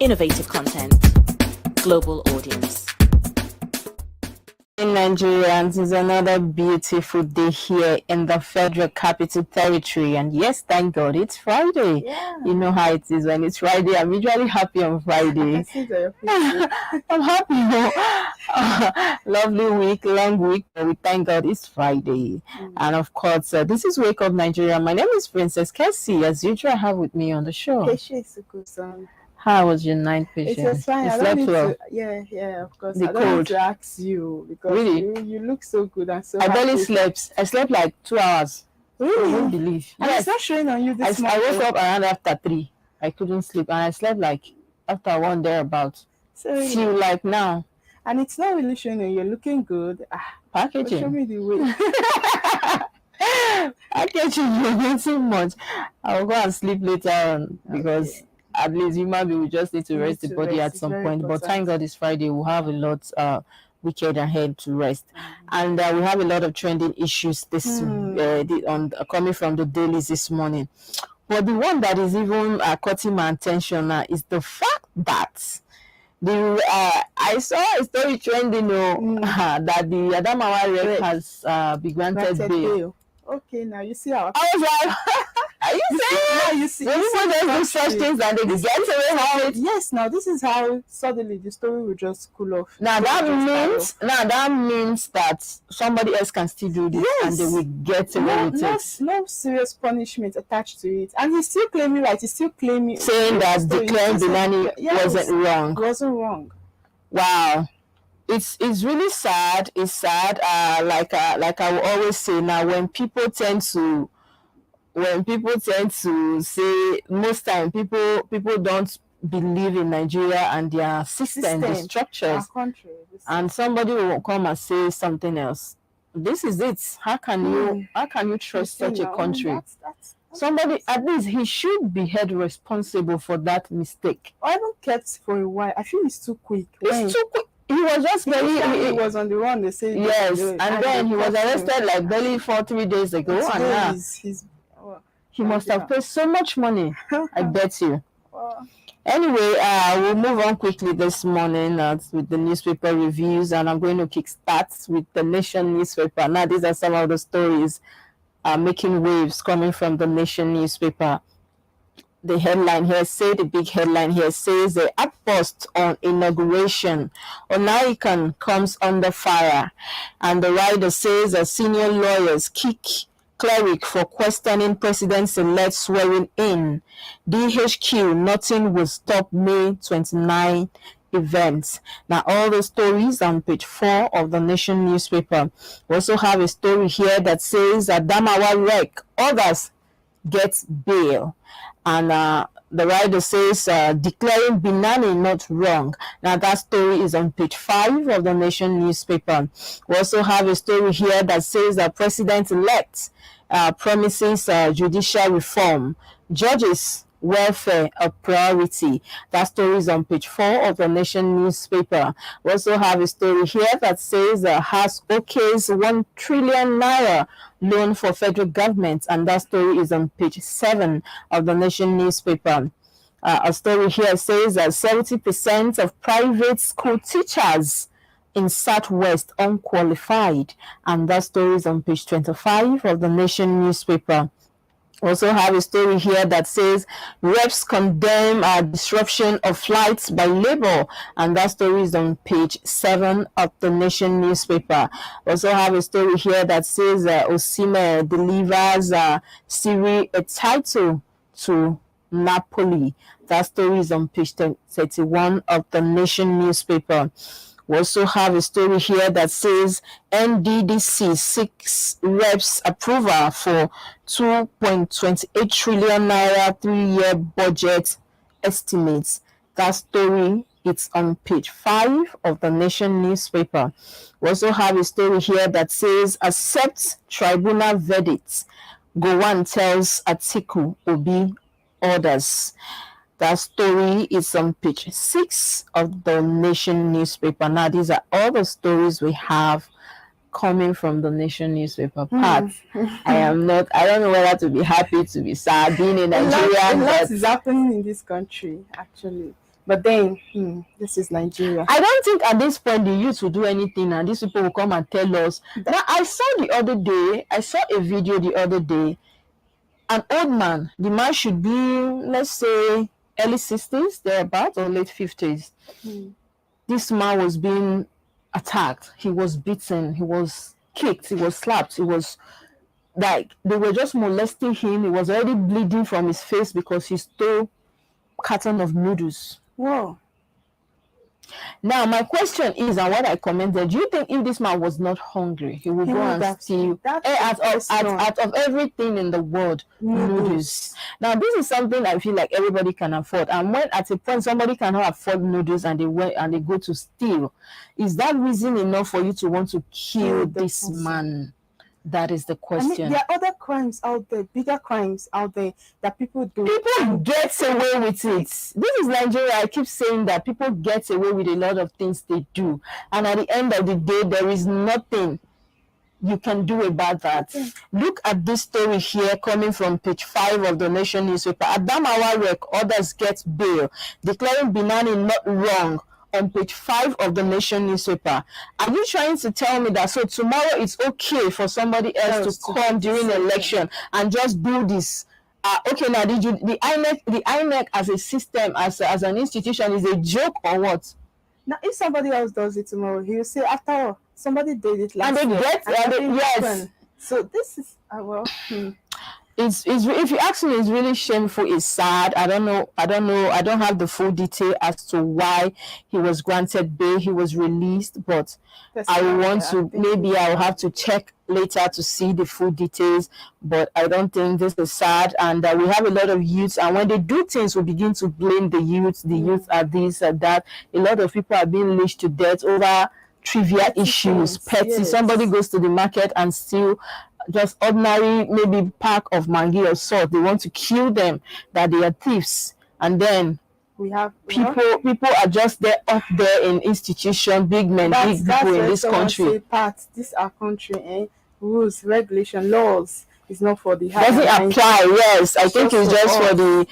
innovative content, global audience. In Nigerians, it's another beautiful day here in the Federal Capital Territory, and yes, thank God it's Friday. Yeah. You know how it is when it's Friday. I'm usually happy on Friday. I see that you're I'm happy. Lovely week, long week, but we thank God it's Friday. And of course, this is Wake Up Nigeria. My name is Princess KESSY. As usual, I have with me on the show. OKOSUN. How was your night, patient? It was fine. You I don't slept need well? to, yeah, of course. The I don't need cold. to ask you because Really? you look so good and so I barely happy. slept. I slept like 2 hours. I won't Really? believe. And it's not showing on you this I morning. woke up around after 3. I couldn't sleep, and I slept like after 1 thereabout. So, Till like now. and it's not really showing you. You're looking good. But show Packaging. me the way. Packaging, you're getting much. I'll go and sleep later on because at least human being, we just need to rest the body at some point. But thank God it's Friday. We'll have a lot weekend ahead to rest, and we have a lot of trending issues this coming from the dailies this morning. But the one that is even caught my attention now is the fact that I saw a story trending that the Adamawa Rec has been granted bail. Okay, now you see how I was like, are you saying? now you see. When people just do such things and they get away with it. Yes, now this is how suddenly the story will just cool off. Now that means that somebody else can still do this and they will get away with it. No serious punishment attached to it. And he's still claiming, right? He's still claiming saying that declaring Binani wasn't wrong. It wasn't wrong. Wow. It's really sad. It's sad. Like I will always say now, when people tend to say, most time people don't believe in Nigeria and their system, the structures, our country, and somebody will come and say something else. This is it. How can you trust such a country? That's Somebody, at least he should be held responsible for that mistake. I even kept for a while. I feel it's too quick. It's too quick. He was just he was on the run. They say yes, and then he was arrested like barely 3 days ago, and now he must have paid so much money. I bet you. Anyway, we'll move on quickly this morning with the newspaper reviews, and I'm going to kickstart with the Nation newspaper. Now, these are some of the stories making waves coming from the Nation newspaper. The big headline here says the outburst on inauguration. Onaikan comes under fire. And the rider says senior lawyers kick cleric for questioning president-elect swearing in. DHQ, nothing will stop May 29 events. Now, all the stories on page 4 of the Nation newspaper. We also have a story here that says Adamawa Rec, others get bail. And the rider says declaring Binani not wrong. Now that story is on page 5 of the Nation newspaper. We also have a story here that says that president-elect promises judicial reform. Judges' welfare a priority. That story is on page 4 of the Nation newspaper. We also have a story here that says has OK's 1 trillion naira loan for federal government, and that story is on page 7 of the Nation newspaper. A story here says that 70% of private school teachers in Southwest unqualified, and that story is on page 25 of the Nation newspaper. Also have a story here that says reps condemn disruption of flights by labor, and that story is on page 7 of the Nation newspaper. Also have a story here that says Osimhen delivers Siri a title to Napoli. That story is on page 31 of the Nation newspaper. We also have a story here that says NDDC seeks reps approval for 2.28 trillion naira 3-year budget estimates. That story is on page 5 of the Nation newspaper. We also have a story here that says accept tribunal verdicts. Gowon tells Atiku Obi orders. That story is on page 6 of the Nation newspaper. Now, these are all the stories we have coming from the Nation newspaper part. I don't know whether to be happy, to be sad, being in Nigeria. A lot is happening in this country, actually. But then, this is Nigeria. I don't think at this point the youth will do anything and these people will come and tell us. Now, I saw a video the other day, an old man, the man should be, let's say, early 60s, thereabout, or late 50s. This man was being attacked. He was beaten. He was kicked. He was slapped. He was like, they were just molesting him. He was already bleeding from his face because he stole a carton of noodles. Whoa. Now, my question is, and what I commented, do you think if this man was not hungry, he would go and steal out of everything in the world, noodles? Now, this is something I feel like everybody can afford. And when at a point somebody cannot afford noodles and they go to steal, is that reason enough for you to want to kill this man? That is the question. There are other crimes out there, bigger crimes out there that people do. People get away with it. This is Nigeria. I keep saying that people get away with a lot of things they do. And at the end of the day, there is nothing you can do about that. Look at this story here coming from page 5 of the Nation newspaper. Adamawa Rec, others get bail, declaring Binani not wrong. On page 5 of the Nation newspaper. Are you trying to tell me that so tomorrow it's okay for somebody else to come during the election and just do this? Okay, now the INEC as a system, as an institution, is a joke or what? Now, if somebody else does it tomorrow, he will say, after all, somebody did it last year. Yes. So this is It's if you ask me, it's really shameful. It's sad. I don't know. I don't have the full detail as to why he was granted bail. He was released, but maybe I'll have to check later to see the full details. But I don't think this is sad. And we have a lot of youths, and when they do things, we begin to blame the youth. The youth are this or that. A lot of people are being lynched to death over trivial issues, petty. Yes. Somebody goes to the market and steal just ordinary, maybe pack of mangi or salt. They want to kill them, that they are thieves. And then we have people are just there up there in institution, big men, big people in this country. This our country, rules, regulation, laws is not for the doesn't apply. Yes, I think it's just for the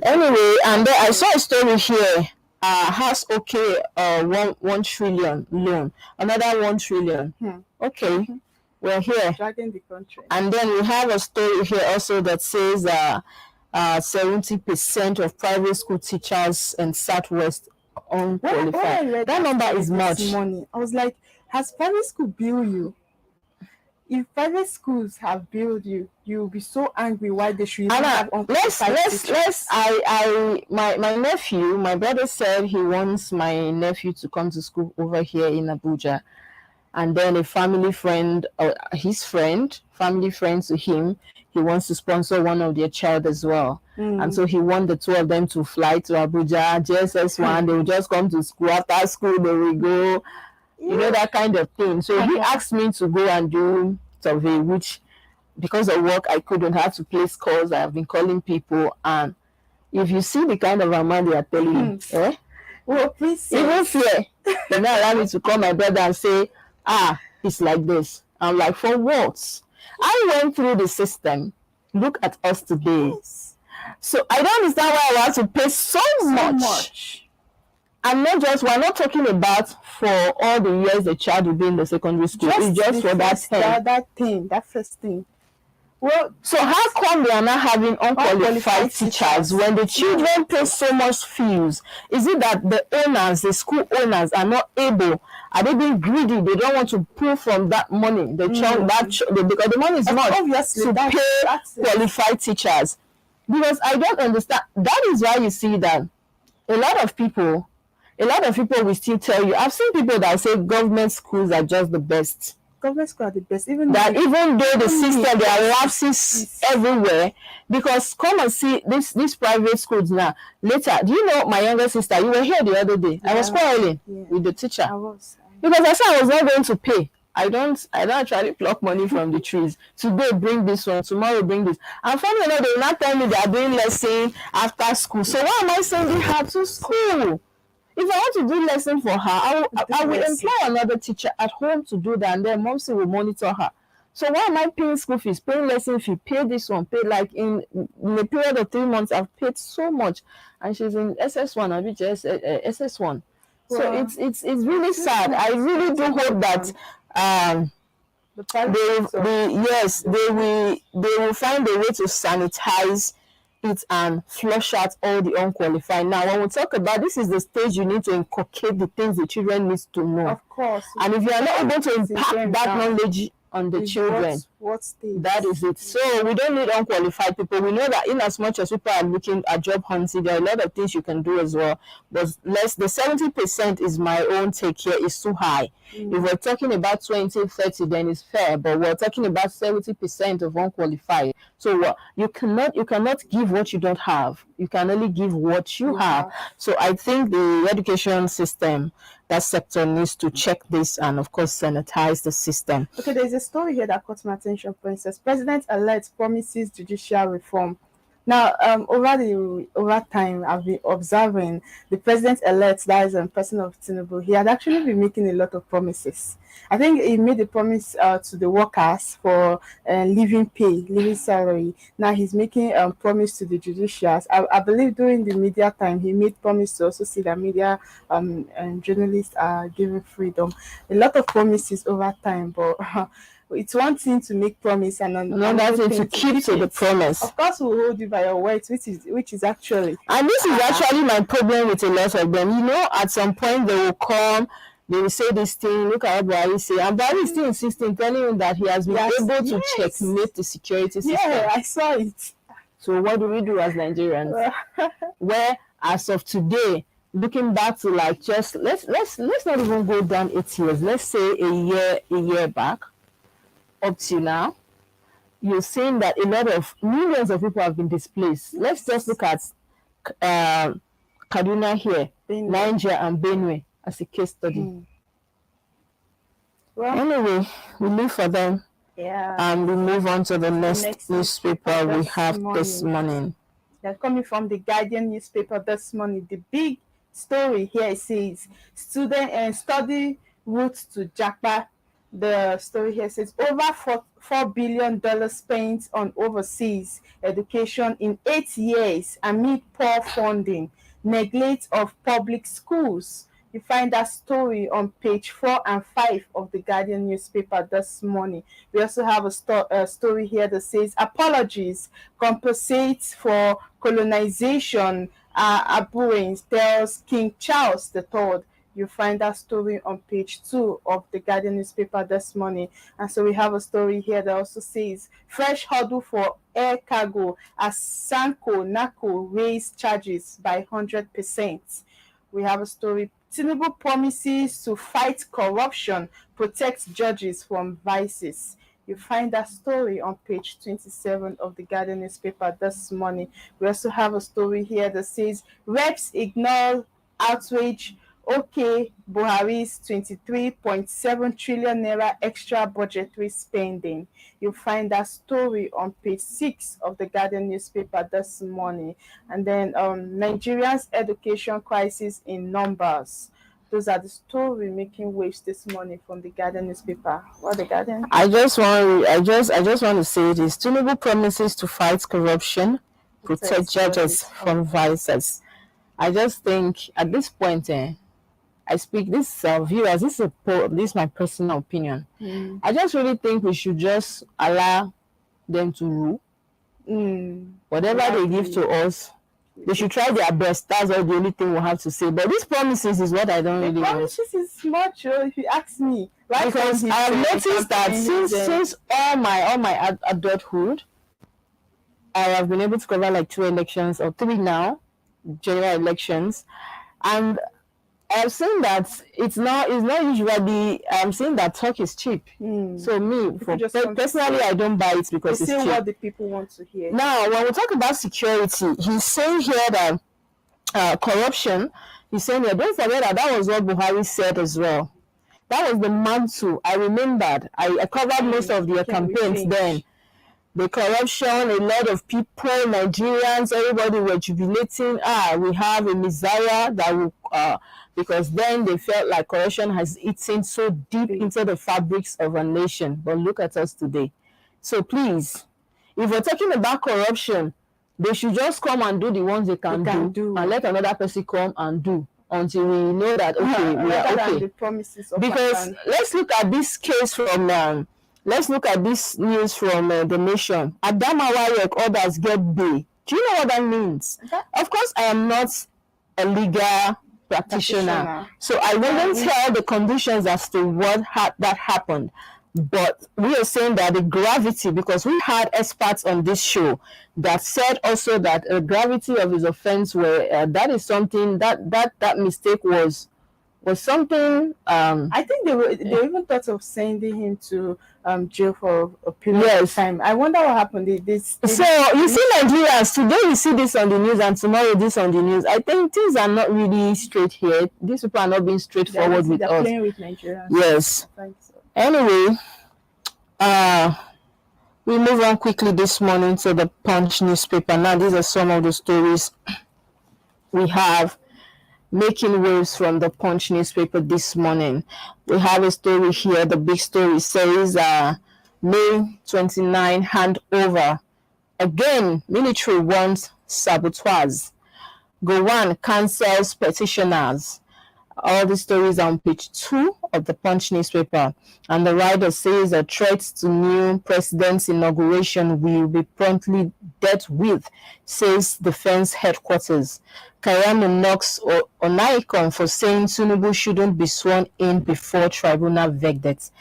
anyway. And then I saw a story here. Has 1 trillion loan, another 1 trillion. Okay. We're here. Dragging the country. And then we have a story here also that says 70% of private school teachers in Southwest unqualified. That number is much. Money. I was like, has private school billed you? If private schools have billed you, you'll be so angry why they should even have unqualified teachers. My nephew, my brother said he wants my nephew to come to school over here in Abuja. And then a family friend, family friends to him, he wants to sponsor one of their child as well. And so he wants the 2 of them to fly to Abuja, JSS1, they will just come to school. After school, they will go, you know, that kind of thing. So he asked me to go and do survey, which because of work, I couldn't have to place calls. I have been calling people. And if you see the kind of amount they are telling you, well, please, even fear, they now allow me to call my brother and say, it's like this. I'm like, for what? I went through the system. Look at us today. Yes. So I don't understand why I want to pay so much. And not just, we're not talking about for all the years the child will be in the secondary school. It's just for that first thing. Well, so how come they are not having unqualified teachers when the children pay so much fees? Is it that the school owners are not able? Are they being greedy? They don't want to pull from that money, because the money is not to pay qualified teachers. Because I don't understand. That is why you see that a lot of people will still tell you. I've seen people that say government schools are just the best. Government schools are the best, even though the system, there are lapses everywhere. Because come and see these private schools now. Later, do you know my younger sister? You were here the other day. I was quarreling with the teacher. Because I said I was not going to pay. I don't actually pluck money from the trees. Today bring this one, tomorrow bring this. And finally, they will not tell me they are doing lesson after school. So why am I sending her to school? If I want to do lesson for her, I will employ another teacher at home to do that, and then Momsy will monitor her. So why am I paying school fees, paying lesson fee, pay this one, pay like in a period of 3 months, I've paid so much, and she's in SS1, I mean just SS1. So it's really sad. I really do hope that they will find a way to sanitize it and flush out all the unqualified. Now, when we talk about this, is the stage you need to inculcate the things the children need to know. Of course. And if you are not able to impact that knowledge on the children, that is it. So we don't need unqualified people. We know that in as much as people are looking at job hunting, there are a lot of things you can do as well. But the 70% is my own take here is too high. If we're talking about 20-30, then it's fair. But we're talking about 70% of unqualified. So you cannot give what you don't have. You can only give what you have. So I think the education system, that sector needs to check this and of course sanitize the system. Okay, there's a story here that caught my attention, Princess. President-elect promises judicial reform. Now, over time, I've been observing the president-elect, that is a person of Tinubu. He had actually been making a lot of promises. I think he made a promise to the workers for living pay, living salary. Now he's making a promise to the judiciaries. I believe during the media time, he made promise to also see that media and journalists are given freedom. A lot of promises over time, but it's one thing to make promise and another thing to keep to the promise. Of course, we'll hold you by your words, which is actually. And this is actually my problem with a lot of them. You know, at some point they will come, they will say this thing, look at what Buhari say, and Buhari is still insisting, telling him that he has been able to checkmate the security system. Yeah, I saw it. So what do we do as Nigerians? Where as of today, looking back to like just let's not even go down 8 years. Let's say a year back. Up to now, you're saying that a lot of millions of people have been displaced. Let's just look at Kaduna here, Niger and Benue as a case study. Well, anyway, we leave for them. Yeah. And we move on to the next newspaper we have this morning. They're coming from the Guardian newspaper this morning. The big story here, it says student and study route to Japa. The story here says over $4 billion spent on overseas education in 8 years amid poor funding, neglect of public schools. You find that story on page 4 and 5 of the Guardian newspaper this morning. We also have a story here that says apologies, compensates for colonization, abhorrence, tells King Charles III. You find that story on page 2 of the Guardian newspaper this morning. And so we have a story here that also says fresh hurdle for air cargo as Sanko NACO raised charges by 100%. We have a story, Tinubu promises to fight corruption, protect judges from vices. You find that story on page 27 of the Guardian newspaper this morning. We also have a story here that says reps ignore outrage. Okay, Buhari's 23.7 trillion naira extra budgetary spending. You'll find that story on page 6 of the Guardian newspaper this morning. And then Nigeria's education crisis in numbers. Those are the story making waves this morning from the Guardian newspaper. What the Guardian? I just want to say this: Tinubu promises to fight corruption, protect judges from vices. I just think at this point, I speak this viewers. This is my personal opinion. I just really think we should just allow them to rule. Whatever they give to us, they should try their best. That's all the only thing we'll have to say. But these promises is what I don't really want. Promises is much, if you ask me. Right? Because I have noticed that since all my adulthood, I have been able to cover like 2 elections or 3 now, general elections, and I've seen that it's not usually. I'm saying that talk is cheap. So personally, I don't buy it because it's cheap. What the people want to hear. Now, when we talk about security, he's saying here that corruption. He's saying here, don't forget that was what Buhari said as well. That was the mantle. I remembered. I covered most of their campaigns then. the corruption, a lot of people, Nigerians, everybody were jubilating. We have a Messiah that will, because then they felt like corruption has eaten so deep into the fabrics of a nation. But look at us today. So please, if we're talking about corruption, they should just come and do the ones they can do, and let another person come and do until we know that, okay, we are okay. The promises of because let's look at this case from let's look at this news from The Nation. Adamawa others get bail. Do you know what that means? Of course, I am not a legal practitioner, so I wouldn't tell the conditions as to what that happened. But we are saying that the gravity, because we had experts on this show that said also that the gravity of his offense were that is something that mistake was something. I think they even thought of sending him to jail for a period of time. I wonder what happened. So you see, Nigerians, today we see this on the news and tomorrow this on the news. I think things are not really straight here. These people are not being straightforward with us. They're playing with Nigerians. Yes. Anyway, we move on quickly this morning to the Punch newspaper. Now, these are some of the stories we have making waves from the Punch newspaper this morning. We have a story here. The big story says May 29 handover. Again, military wants saboteurs. Gowon cancels petitioners. All the stories are on page 2 of the Punch newspaper. And the writer says a threat to new president's inauguration will be promptly dealt with, says Defense Headquarters. Kayano knocks Onaikon for saying Tinubu shouldn't be sworn in before tribunal verdict.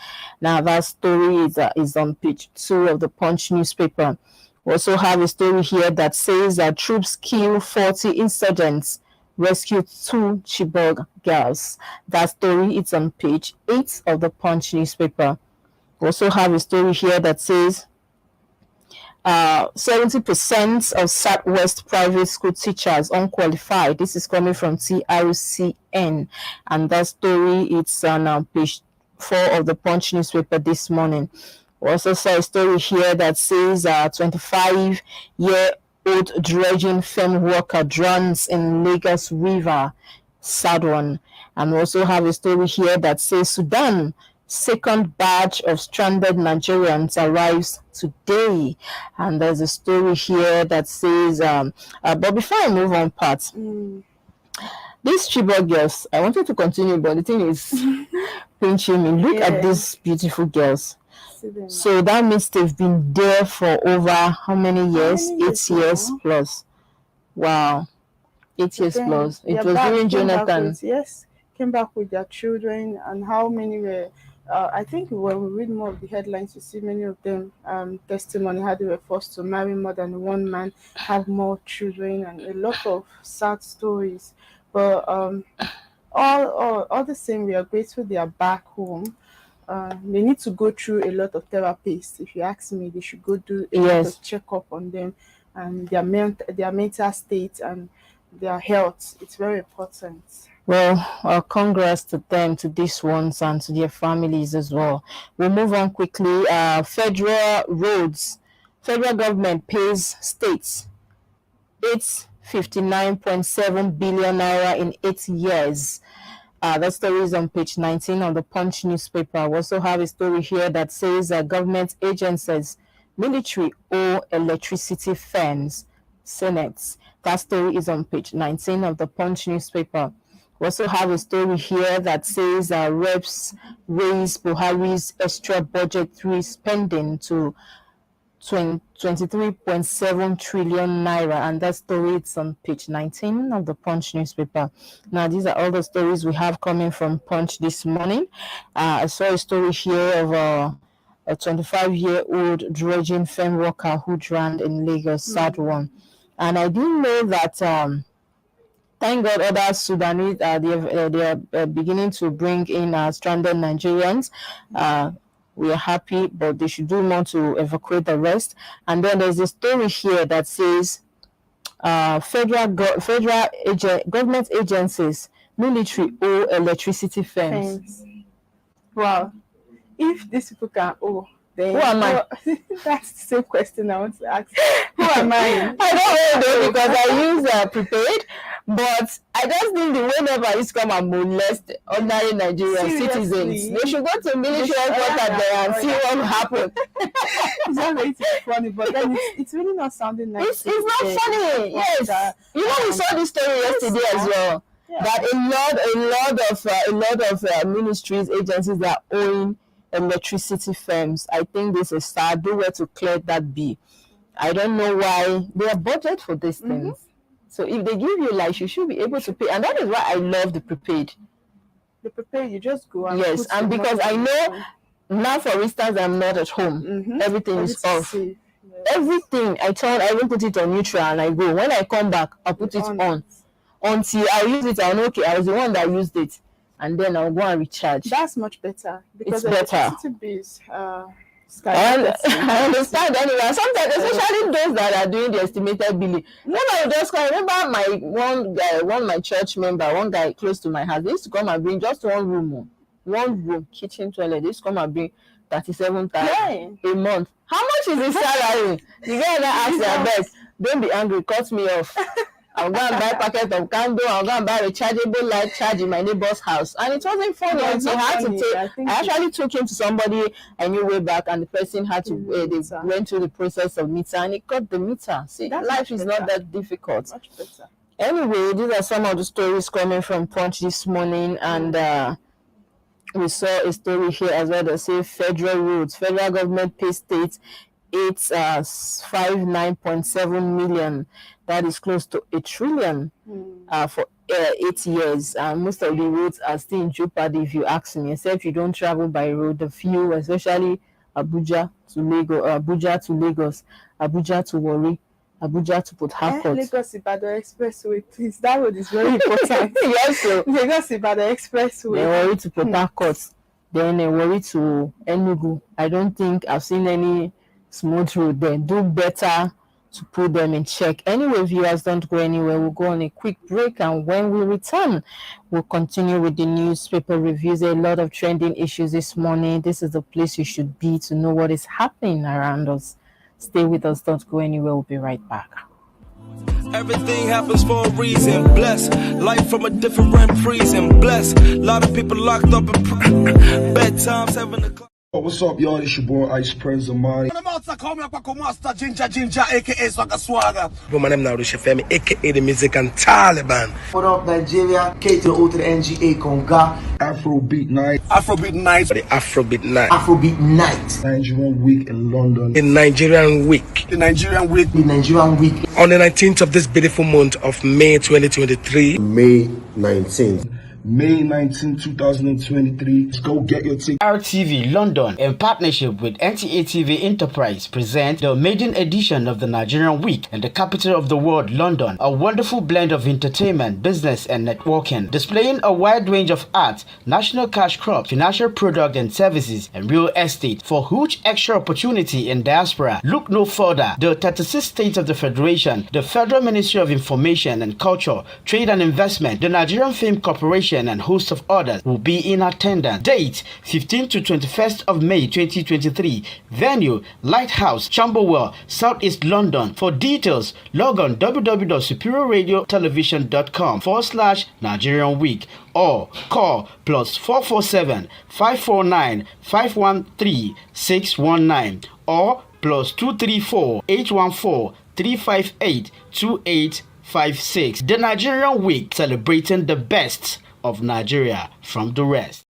Now that story is on page 2 of the Punch newspaper. We also have a story here that says that troops kill 40 insurgents, rescue 2 Chibok girls. That story is on page 8 of the Punch newspaper. We also have a story here that says 70% of Southwest private school teachers unqualified. This is coming from TRCN, and that story is on page 4 of the Punch newspaper this morning. We also saw a story here that says 25-year-old dredging firm worker drowns in Lagos River. Sad one. And we also have a story here that says Sudan second batch of stranded Nigerians arrives today. And there's a story here that says, but before I move on, Pat, these Chibok girls, I wanted to continue, but the thing is pinching me. Look at these beautiful girls. So that means they've been there for over how many years? 8 years plus. Wow. 8 years plus. It was during Jonathan. Came back with their children, and how many were I think when we read more of the headlines, you see many of them testimony how they were forced to marry more than one man, have more children, and a lot of sad stories. But all the same, we are grateful they are back home. They need to go through a lot of therapies. If you ask me, they should go do a lot of checkup on them and their mental state and their health. It's very important. Well, congrats to them, to these ones, and to their families as well. We'll move on quickly. Federal roads. Federal government pays states 859.7 billion naira in 8 years. That story is on page 19 of the Punch newspaper. We also have a story here that says government agencies, military owe electricity firms, Senates. That story is on page 19 of the Punch newspaper. We also have a story here that says reps raise Buhari's extra budget 3 spending to 23.7 trillion naira, and that story is on page 19 of the Punch newspaper. Now, these are all the stories we have coming from Punch this morning. I saw a story here of a 25-year-old dredging firm worker who drowned in Lagos, sad one. And I didn't know that. Thank God other Sudanese, they are beginning to bring in stranded Nigerians. We are happy, but they should do more to evacuate the rest. And then there's a story here that says government agencies, military owe electricity firms. Wow. If these people can owe, Then Who am I? That's the same question I want to ask. Who am I? I don't know because I use prepaid, but I just think the whenever it's come and molest ordinary Nigerian citizens, they should go to military headquarters there and see what will happen. It's not going to be funny, but then it's really not sounding nice. It's not funny. Yes, you know, we saw this story yesterday as well. Yeah. That a lot of ministries, agencies that own electricity firms, I think this is start do where to clear that bill. I don't know why they are budget for these things. So if they give you life, you should be able to pay, and that is why I love the prepaid. The prepaid, you just go and yes, and because I know now, for instance, I'm not at home. Everything is off. Yes. Everything I even put it on neutral, and I go. When I come back, I'll put it on until I use it. I'll know, okay, I was the one that used it, and then I'll go and recharge. That's much better because it's better. I understand anyway. Sometimes, especially those that are doing the estimated billing. Then I just come. Remember my church member, one guy close to my house. They used to come and bring just one room, kitchen, toilet. They used to come and bring 37,000 a month. How much is his salary? The guy that asked their best, don't be angry, cut me off. I'll go and buy a packet of candle. I'll go and buy a rechargeable light charge in my neighbor's house. And it wasn't funny until I actually took him to somebody I knew way back, and the person had to, they went through the process of meter, and it got the meter. See, life is not that difficult. Much better. Anyway, these are some of the stories coming from Punch this morning, and we saw a story here as well that says federal government pays states 59.7 million. That is close to $1 trillion for 8 years. Most of the roads are still in jeopardy, if you ask me, except you don't travel by road. The few, especially Abuja to Lagos, Abuja to Warri, Abuja to Port Harcourt. Lagos-Ibadan Expressway, please. That road is very important. Yes, so Lagos-Ibadan Expressway. Then Warri to Port Harcourt, then Warri to Enugu. I don't think I've seen any smooth road there. Do better to put them in check. Anyway, viewers, don't go anywhere. We'll go on a quick break, and when we return, we'll continue with the newspaper reviews. A lot of trending issues this morning. This is the place you should be to know what is happening around us. Stay with us. Don't go anywhere. We'll be right back. Everything happens for a reason. Bless life from a different prison. Bless a lot of people locked up in bedtime 7 o'clock. What's up, y'all? It's your boy Ice Prince Amari. Ginger, aka Swagga Swagga. My name now is Femi, aka the Music and Taliban. What up, Nigeria? K to the O to the NGA Conga. Afrobeat Night. Afrobeat Night. The Afrobeat Night. Afrobeat Night. Nigerian Week in London. The Nigerian Week. The Nigerian Week. The Nigerian Week. On the 19th of this beautiful month of May 2023. May 19th. May 19, 2023. Let's go get your ticket. RTV London, in partnership with NTA TV Enterprise, present the maiden edition of the Nigerian Week in the capital of the world, London. A wonderful blend of entertainment, business, and networking, displaying a wide range of arts, national cash crops, financial product and services, and real estate. For huge extra opportunity in diaspora, look no further. The 36 states of the Federation, the Federal Ministry of Information and Culture, Trade and Investment, the Nigerian Film Corporation, and host of others will be in attendance. Date 15th to 21st of May 2023. Venue Lighthouse, Camberwell, Southeast London. For details, log on www.superiorradiotelevision.com/Nigerian Week or call +447 549 513 619 or +234 814 358 2856. The Nigerian Week, celebrating the best of Nigeria from the rest.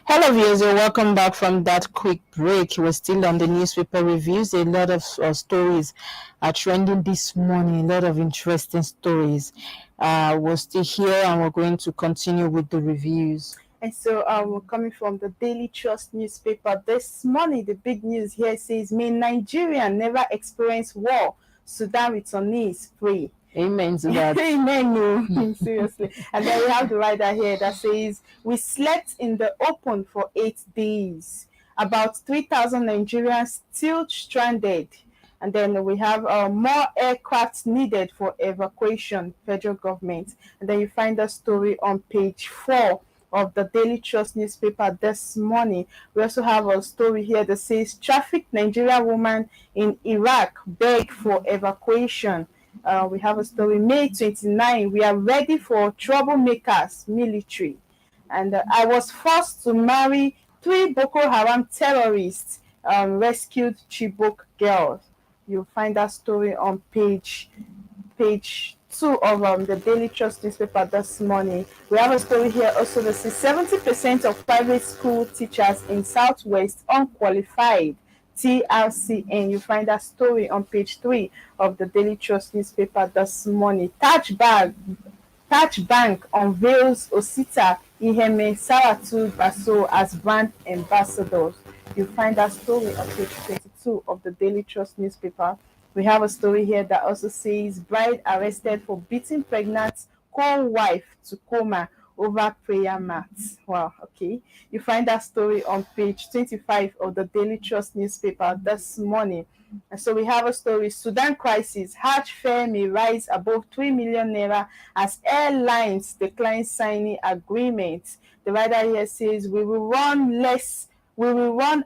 Hello viewers, and welcome back from that quick break. We're still on the newspaper reviews. A lot of stories are trending this morning, a lot of interesting stories. We're still here and we're going to continue with the reviews. And so we're coming from the Daily Trust newspaper this morning. The big news here says, may Nigeria never experience war. Sudan returnees pray. Amen to that. Amen, no. Seriously. And then we have the rider here that says, we slept in the open for 8 days. About 3,000 Nigerians still stranded. And then we have more aircraft needed for evacuation, federal government. And then you find the story on page 4. of the Daily Trust newspaper this morning. We also have a story here that says trafficked Nigerian woman in Iraq beg for evacuation. We have a story, May 29, we are ready for troublemakers, military. And I was forced to marry 3 Boko Haram terrorists, rescued Chibok girls. You'll find that story on page 2 of the Daily Trust newspaper this morning. We have a story here also that says 70% of private school teachers in Southwest unqualified. TRCN. You find that story on page 3 of the Daily Trust newspaper this morning. Taj Bank unveils Osita Iheme Saratu Baso as brand ambassadors. You find that story on page 22 of the Daily Trust newspaper. We have a story here that also says bride arrested for beating pregnant co-wife to coma over prayer mats. Wow, okay. You find that story on page 25 of the Daily Trust newspaper this morning. And so we have a story, Sudan crisis, Hajj fare may rise above 3 million naira as airlines decline signing agreements. The writer here says we will run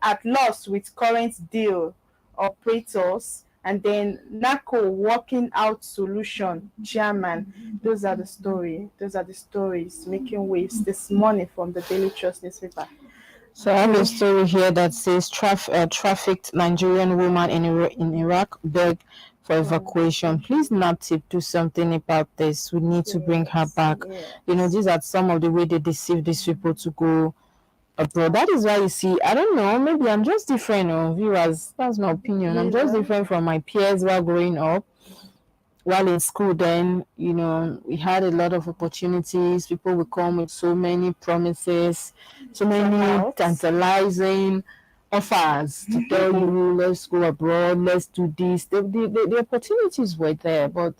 at loss with current deal operators. And then NACO working out solution, chairman. Those are the stories making waves this morning from the Daily Trust newspaper. So I have a story here that says trafficked Nigerian woman in Iraq beg for evacuation. Please, NAPTIP, do something about this. We need to bring her back. You know, these are some of the way they deceive these people to go abroad. That is why you see, I don't know, maybe I'm just different, viewers. That's my opinion. I'm just different from my peers while growing up. While in school, then, you know, we had a lot of opportunities. People would come with so many promises, so many tantalizing offers to tell you, let's go abroad, let's do this. The opportunities were there, but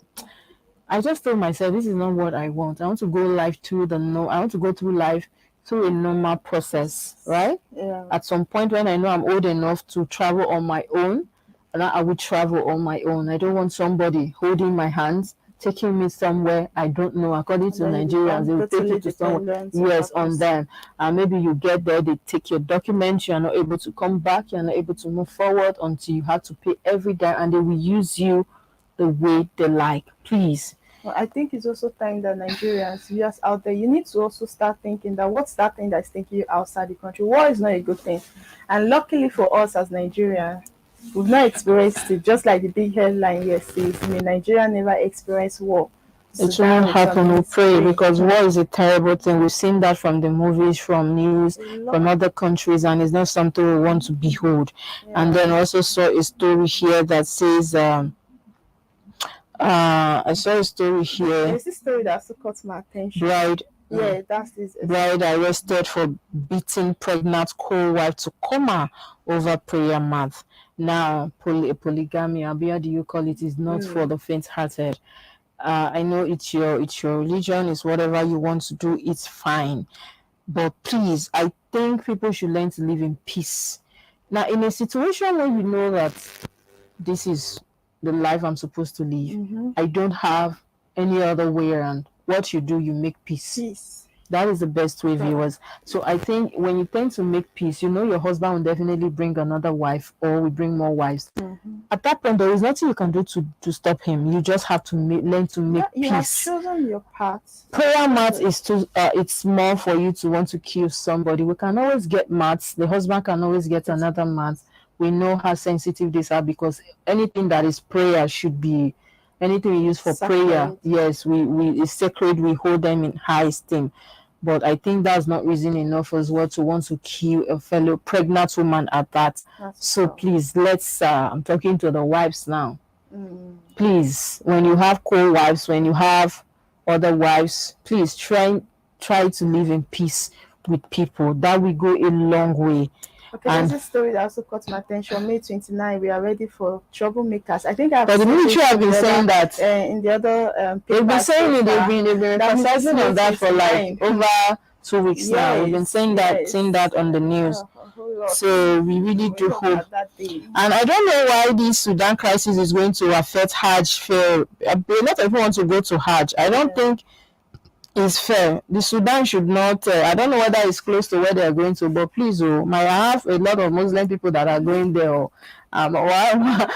I just told myself, this is not what I want. I want to go life through I want to go through life through a normal process, right? Yeah. At some point when I know I'm old enough to travel on my own, I will travel on my own. I don't want somebody holding my hands, taking me somewhere I don't know. According to Nigerians, they will take you to somewhere. Yes, on them. And maybe you get there, they take your documents, you are not able to come back, you are not able to move forward until you have to pay every day, and they will use you the way they like. Please. Well, I think it's also time that Nigerians, viewers out there, you need to also start thinking that what's that thing that's taking you outside the country? War is not a good thing. And luckily for us as Nigerians, we've not experienced it, just like the big headline here says, may Nigeria never experience war. It won't happen, we pray, because war is a terrible thing. We've seen that from the movies, from news, from other countries, and it's not something we want to behold. Yeah. And then also saw a story here that says, I saw a story here. There's this story that also caught my attention. Bride arrested for beating pregnant co-wife to coma over prayer mat. Now, polygamy, how do you call it, is not for the faint-hearted. I know it's your religion, it's whatever you want to do, it's fine. But please, I think people should learn to live in peace. Now, in a situation where you know that this is the life I'm supposed to live, I don't have any other way around. What you do, you make peace. That is the best way, viewers. So I think when you tend to make peace, you know your husband will definitely bring another wife, or will bring more wives. At that point, there is nothing you can do to stop him. You just have to learn to make peace. You have chosen your path. Prayer mat is it's more for you to want to kill somebody. We can always get mats. The husband can always get another mat. We know how sensitive these are, because anything that is prayer should be, anything we use for prayer, yes, we it's sacred. We hold them in high esteem. But I think that's not reason enough as well to want to kill a fellow pregnant woman at that. So please, let's, I'm talking to the wives now. Please, when you have co-wives, when you have other wives, please try to live in peace with people. That will go a long way. Okay, there's a story that also caught my attention. May 29, we are ready for troublemakers. I think I've the military have been saying that in the other they've been saying they've been emphasizing on that for like over 2 weeks now. We've been saying that on the news. So we really do hope. And I don't know why this Sudan crisis is going to affect Hajj fare. A lot of people want to go to Hajj. I don't think is fair. The Sudan should not, I don't know whether it's close to where they are going to, but please, might have a lot of Muslim people that are going there. Why are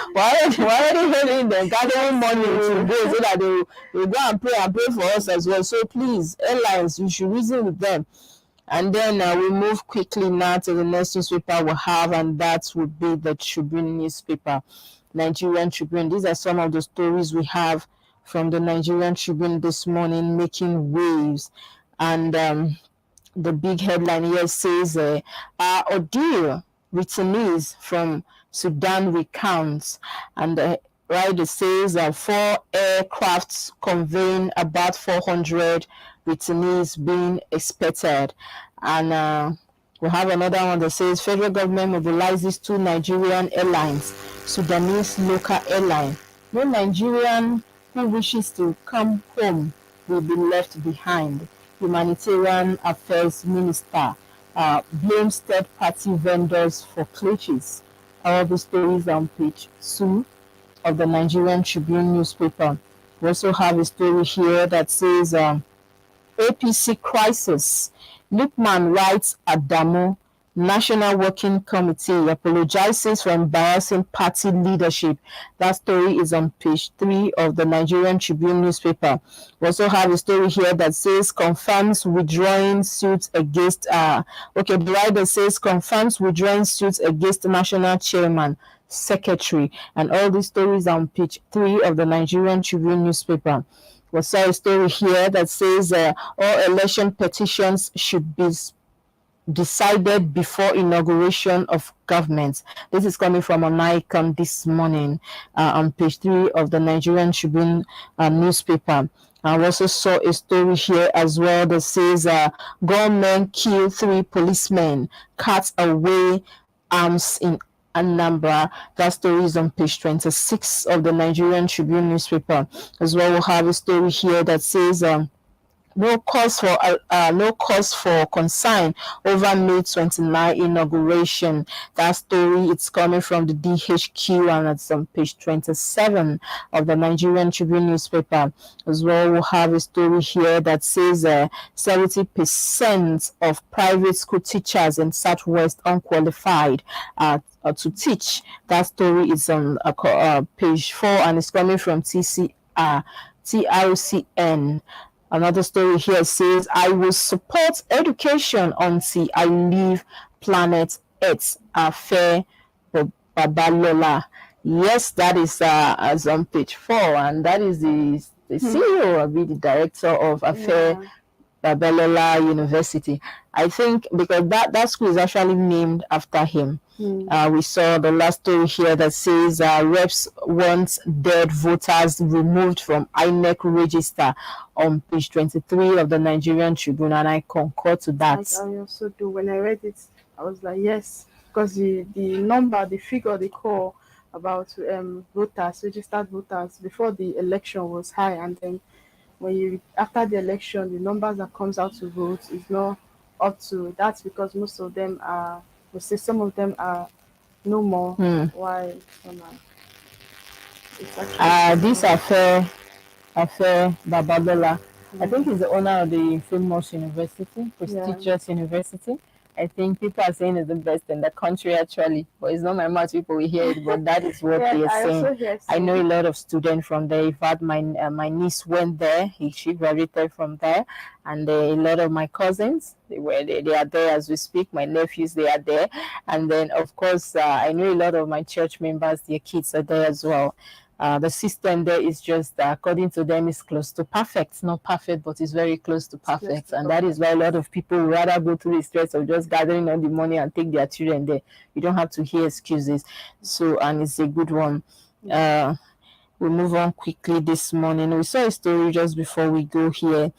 they having them gathering money to go so that they go and pray for us as well? So please, airlines, you should reason with them. And then we move quickly now to the next newspaper we have, and that would be the Tribune newspaper, Nigerian Tribune. These are some of the stories we have from the Nigerian Tribune this morning, making waves. And the big headline here says, our ordeal returnees from Sudan recounts. And right, it says 4 aircrafts conveying about 400 returnees being expected. And we have another one that says federal government mobilizes 2 Nigerian airlines, Sudanese local airline. No Nigerian who wishes to come home will be left behind. Humanitarian Affairs Minister blames third-party vendors for glitches. All the stories on page 2 of the Nigerian Tribune newspaper. We also have a story here that says APC crisis. Lukman writes Adamu, National Working Committee apologizes for embarrassing party leadership. That story is on page 3 of the Nigerian Tribune newspaper. We also have a story here that says confirms withdrawing suits against the writer says confirms withdrawing suits against the national chairman, secretary, and all these stories are on page 3 of the Nigerian Tribune newspaper. We saw a story here that says all election petitions should be decided before inauguration of government. This is coming from an icon this morning on page 3 of the Nigerian Tribune newspaper. I also saw a story here as well that says gunmen kill 3 policemen, cuts away arms in Anambra. That story is on page 26 of the Nigerian Tribune newspaper. As well, we'll have a story here that says no cause for concern over May 29 inauguration. That story, it's coming from the DHQ, and it's on page 27 of the Nigerian Tribune newspaper. As well, we'll have a story here that says 70% of private school teachers in Southwest unqualified to teach. That story is on page 4, and it's coming from TRCN. Another story here says, I will support education until I leave planet Earth. Fair Babalola. Yes, that is as on page 4, and that is the CEO, will be the director of Affair Babalola University. I think because that school is actually named after him. We saw the last story here that says reps want dead voters removed from INEC register on page 23 of the Nigerian Tribune, and I concur to that. I also do. When I read it, I was like, yes, because the number, the figure they call about voters, registered voters before the election was high, and then after the election, the numbers that comes out to vote is not up to. That's because most of them are. We say some of them are no more. Why? This Affair Babalola, I think he's the owner of the famous university, prestigious university. I think people are saying it's the best in the country actually, but it's not my mouth. People will hear it, but that is what they are saying. I know a lot of students from there. In fact, my niece went there. She graduated from there, and a lot of my cousins they are there as we speak. My nephews, they are there, and then of course I know a lot of my church members. Their kids are there as well. The system there is just, according to them, is close to perfect. It's not perfect, but it's very close to perfect. And that is why a lot of people would rather go through the stress of just gathering all the money and take their children there. You don't have to hear excuses. So, and it's a good one. We move on quickly this morning. We saw a story just before we go here.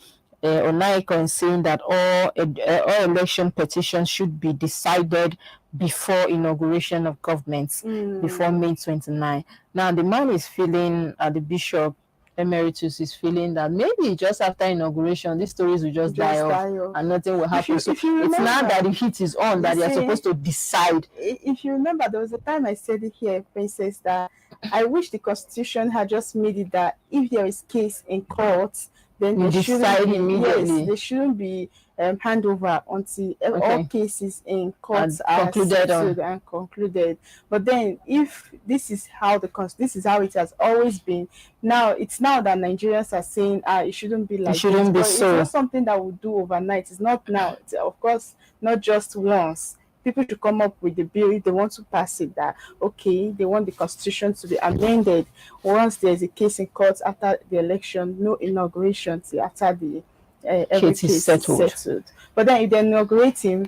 Onaiko is saying that all election petitions should be decided before inauguration of governments, before May 29. Now, the man is feeling, the Bishop Emeritus is feeling that maybe just after inauguration, these stories will just die off and nothing will happen. It's now that the heat is on that they are supposed to decide. If you remember, there was a time I said it here, Princess, that I wish the Constitution had just made it that if there is case in court, then You they shouldn't decide be, immediately. yes, they shouldn't be handover until all cases in courts are concluded on. settled and concluded. But then, if this is how this is how it has always been, now it's now that Nigerians are saying, it shouldn't be like shouldn't be this. But so. it's not something that we do overnight. It's not now. It's, of course, not just once. People should come up with the bill if they want to pass it, that okay, they want the constitution to be amended. Once there's a case in court after the election, no inauguration till after the every case is settled. But then if they inaugurate him,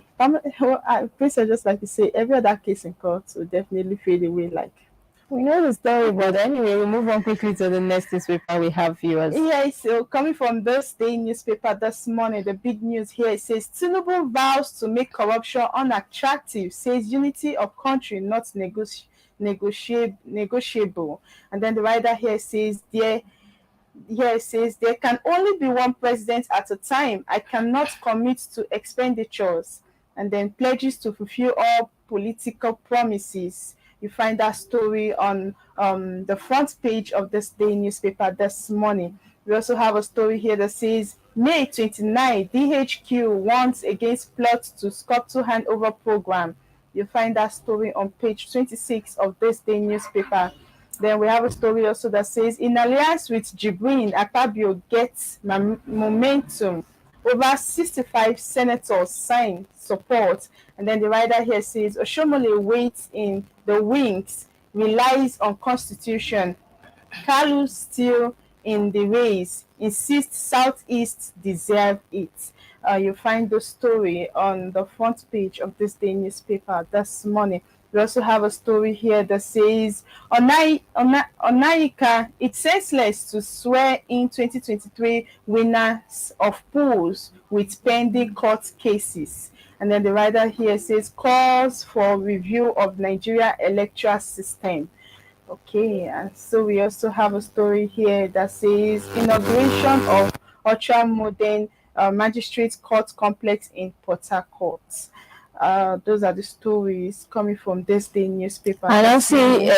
Princess, just like you say, every other case in court will definitely fade away. Like, we know the story, but anyway, we'll move on quickly to the next newspaper we have, viewers. Yeah, so coming from this day newspaper this morning, the big news here, it says Tinubu vows to make corruption unattractive, says unity of country not negotiable. And then the writer here says there can only be one president at a time. I cannot commit to expenditures. And then pledges to fulfill all political promises. You find that story on the front page of this day newspaper this morning. We also have a story here that says May 29, DHQ warns against plot to scuttle handover program. You find that story on page 26 of this day newspaper. Then we have a story also that says, in alliance with Jibrin, Akpabio gets momentum. Over 65 senators sign support. And then the writer here says, Oshomole waits in the wings, relies on constitution. Kalu still in the race, insists Southeast deserve it. You find the story on the front page of this day newspaper this morning. We also have a story here that says, Onaika, it's senseless to swear in 2023 winners of polls with pending court cases. And then the writer here says, calls for review of Nigeria electoral system. Okay, and so we also have a story here that says, inauguration of ultra modern magistrate court complex in Port Harcourt. Those are the stories coming from this day newspaper. And I see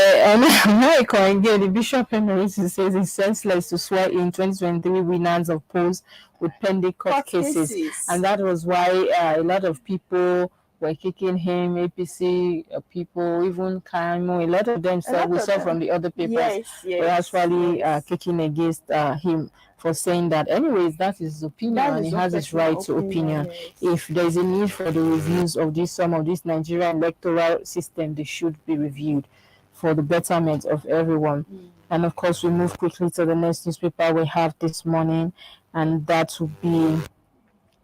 America again, the Bishop Emeritus says it's senseless to swear in 2023 winners of polls with pending court cases. And that was why a lot of people were kicking him, APC people, even Kaimo, a lot of them we saw from the other papers were actually kicking against him for saying that. Anyways, that is his opinion, and he has his right to opinion. If there is a need for the reviews of some of this Nigerian electoral system, they should be reviewed for the betterment of everyone. And of course, we move quickly to the next newspaper we have this morning, and that will be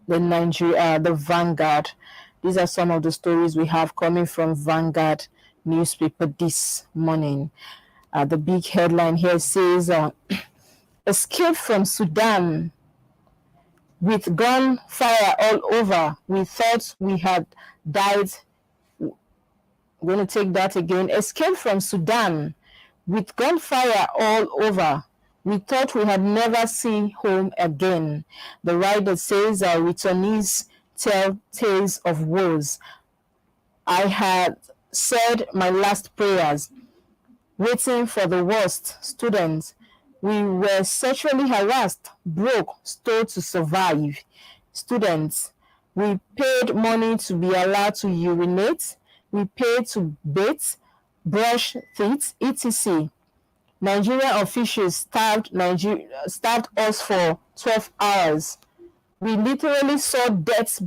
the Vanguard. These are some of the stories we have coming from Vanguard newspaper this morning. The big headline here says, escape from Sudan with gunfire all over. We thought we had died. I'm going to take that again. Escape from Sudan with gunfire all over. We thought we had never seen home again. The writer says our returnees tell tales of woes. I had said my last prayers, waiting for the worst. Students, we were sexually harassed, broke, stole to survive. Students, we paid money to be allowed to urinate. We paid to bathe, brush teeth, etc. Nigerian officials starved us for 12 hours. We literally saw death,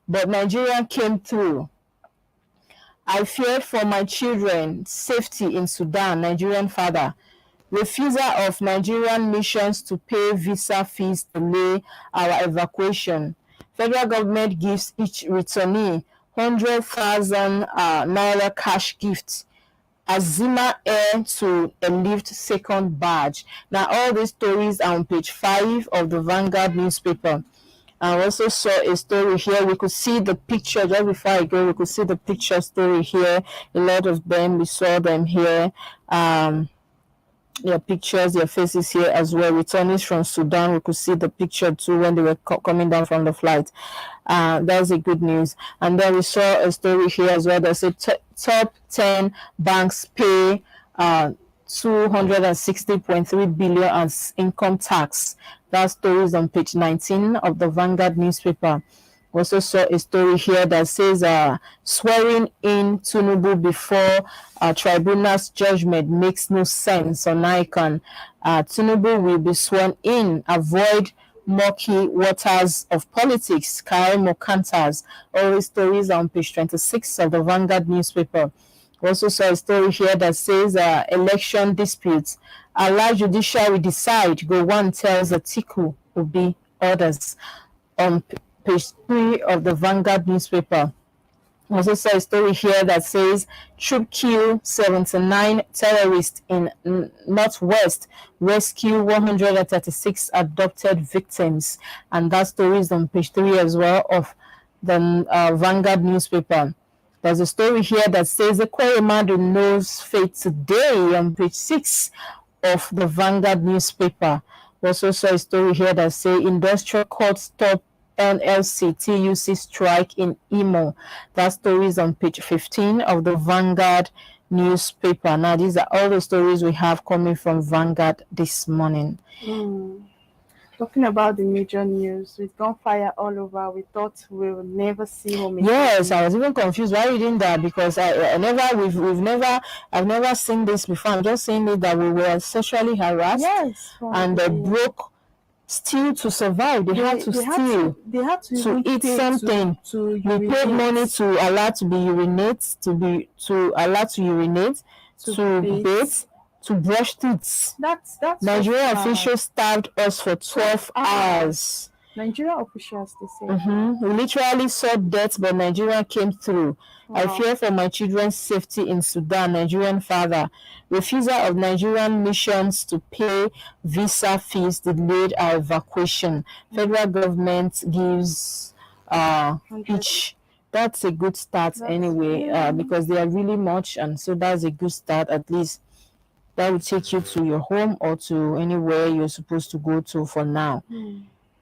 but Nigeria came through. I feared for my children's safety in Sudan. Nigerian father. Refusal of Nigerian missions to pay visa fees delay our evacuation. Federal government gives each returnee 100,000 naira cash gift. Azima Air to a lift second badge. Now, all these stories are on page 5 of the Vanguard newspaper. I also saw a story here. We could see the picture just before I go. We could see the picture story here. A lot of them, we saw them here. Their pictures, their faces here as well. Returnees from Sudan, we could see the picture too when they were coming down from the flight. That's a good news. And then we saw a story here as well that said top 10 banks pay 260.3 billion as income tax. That story is on page 19 of the Vanguard newspaper. We also saw a story here that says swearing in Tinubu before tribunal's judgment makes no sense on ICANN. Tinubu will be sworn in, avoid murky waters of politics, Kaimo Kantas. All these stories are on page 26 of the Vanguard newspaper. We also saw a story here that says election disputes. Allow judiciary decide. Go one tells Atiku will be orders on page 3 of the Vanguard newspaper. We also saw a story here that says troop kill 79 terrorists in Northwest, rescue 136 adopted victims. And that story is on page 3 as well of the Vanguard newspaper. There's a story here that says the Kweyemadu knows fate today on page 6 of the Vanguard newspaper. We also saw a story here that says industrial court stop NLC TUC strike in Imo. That story is on page 15 of the Vanguard newspaper. Now, these are all the stories we have coming from Vanguard this morning. Talking about the major news, with gunfire all over, we thought we would never see home. Yes, I was even confused while reading that because I've never seen this before. I'm just saying that we were sexually harassed, yes, and they broke. Steal to survive. They had to steal. They had to eat something. We paid money to allow to be urinate, to allow to urinate, to bathe, to brush teeth. That's Nigerian officials starved us for 12 hours. Nigerian officials, they say. We literally saw death, but Nigeria came through. Wow. I fear for my children's safety in Sudan. Nigerian father. Refusal of Nigerian missions to pay visa fees delayed our evacuation. Federal government gives each. That's a good start anyway, because they are really much, and so that's a good start. At least that will take you to your home or to anywhere you're supposed to go to for now.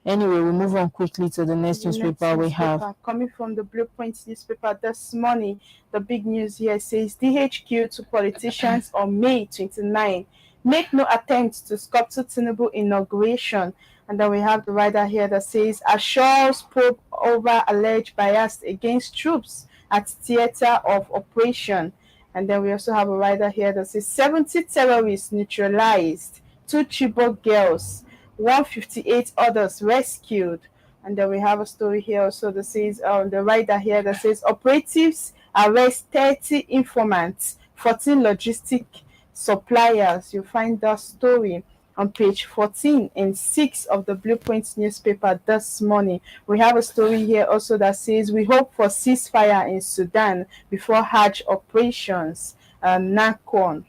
Anyway, we move on quickly to the next newspaper we have. Coming from the Blueprint newspaper this morning, the big news here says DHQ to politicians on May 29. Make no attempt to scupper Tinubu inauguration. And then we have the rider here that says assures probe over alleged bias against troops at theater of operation. And then we also have a rider here that says 70 terrorists neutralized, 2 Chibok girls, 158 others rescued. And then we have a story here also that says the rider here that says operatives arrest 30 informants, 14 logistic suppliers. You find that story on page 14 and 6 of the Blueprint newspaper this morning. We have a story here also that says we hope for ceasefire in Sudan before Hajj operations. NACON.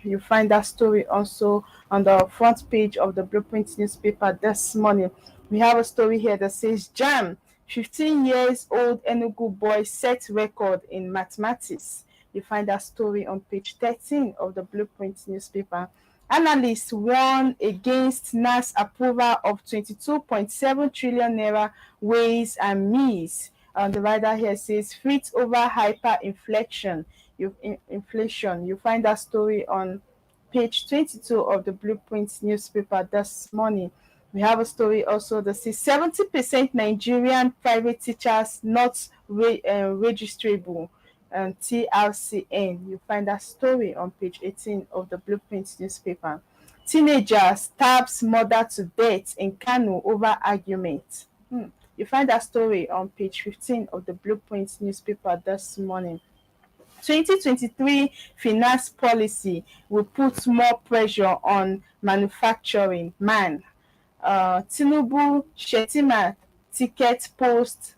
You find that story also on the front page of the Blueprint newspaper this morning. We have a story here that says JAM, 15 years old Enugu boy set record in mathematics. You find that story on page 13 of the Blueprint newspaper. Analysts warn against NAS approval of 22.7 trillion naira ways and means. The rider here says frit over hyperinflation. Inflation. You find that story on page 22 of the Blueprint newspaper this morning. We have a story also that says 70% Nigerian private teachers not registrable. TRCN. You find that story on page 18 of the Blueprint newspaper. Teenager stabs mother to death in Kano over argument. You find that story on page 15 of the Blueprint newspaper this morning. 2023 finance policy will put more pressure on manufacturing. Tinubu Shetima ticket post.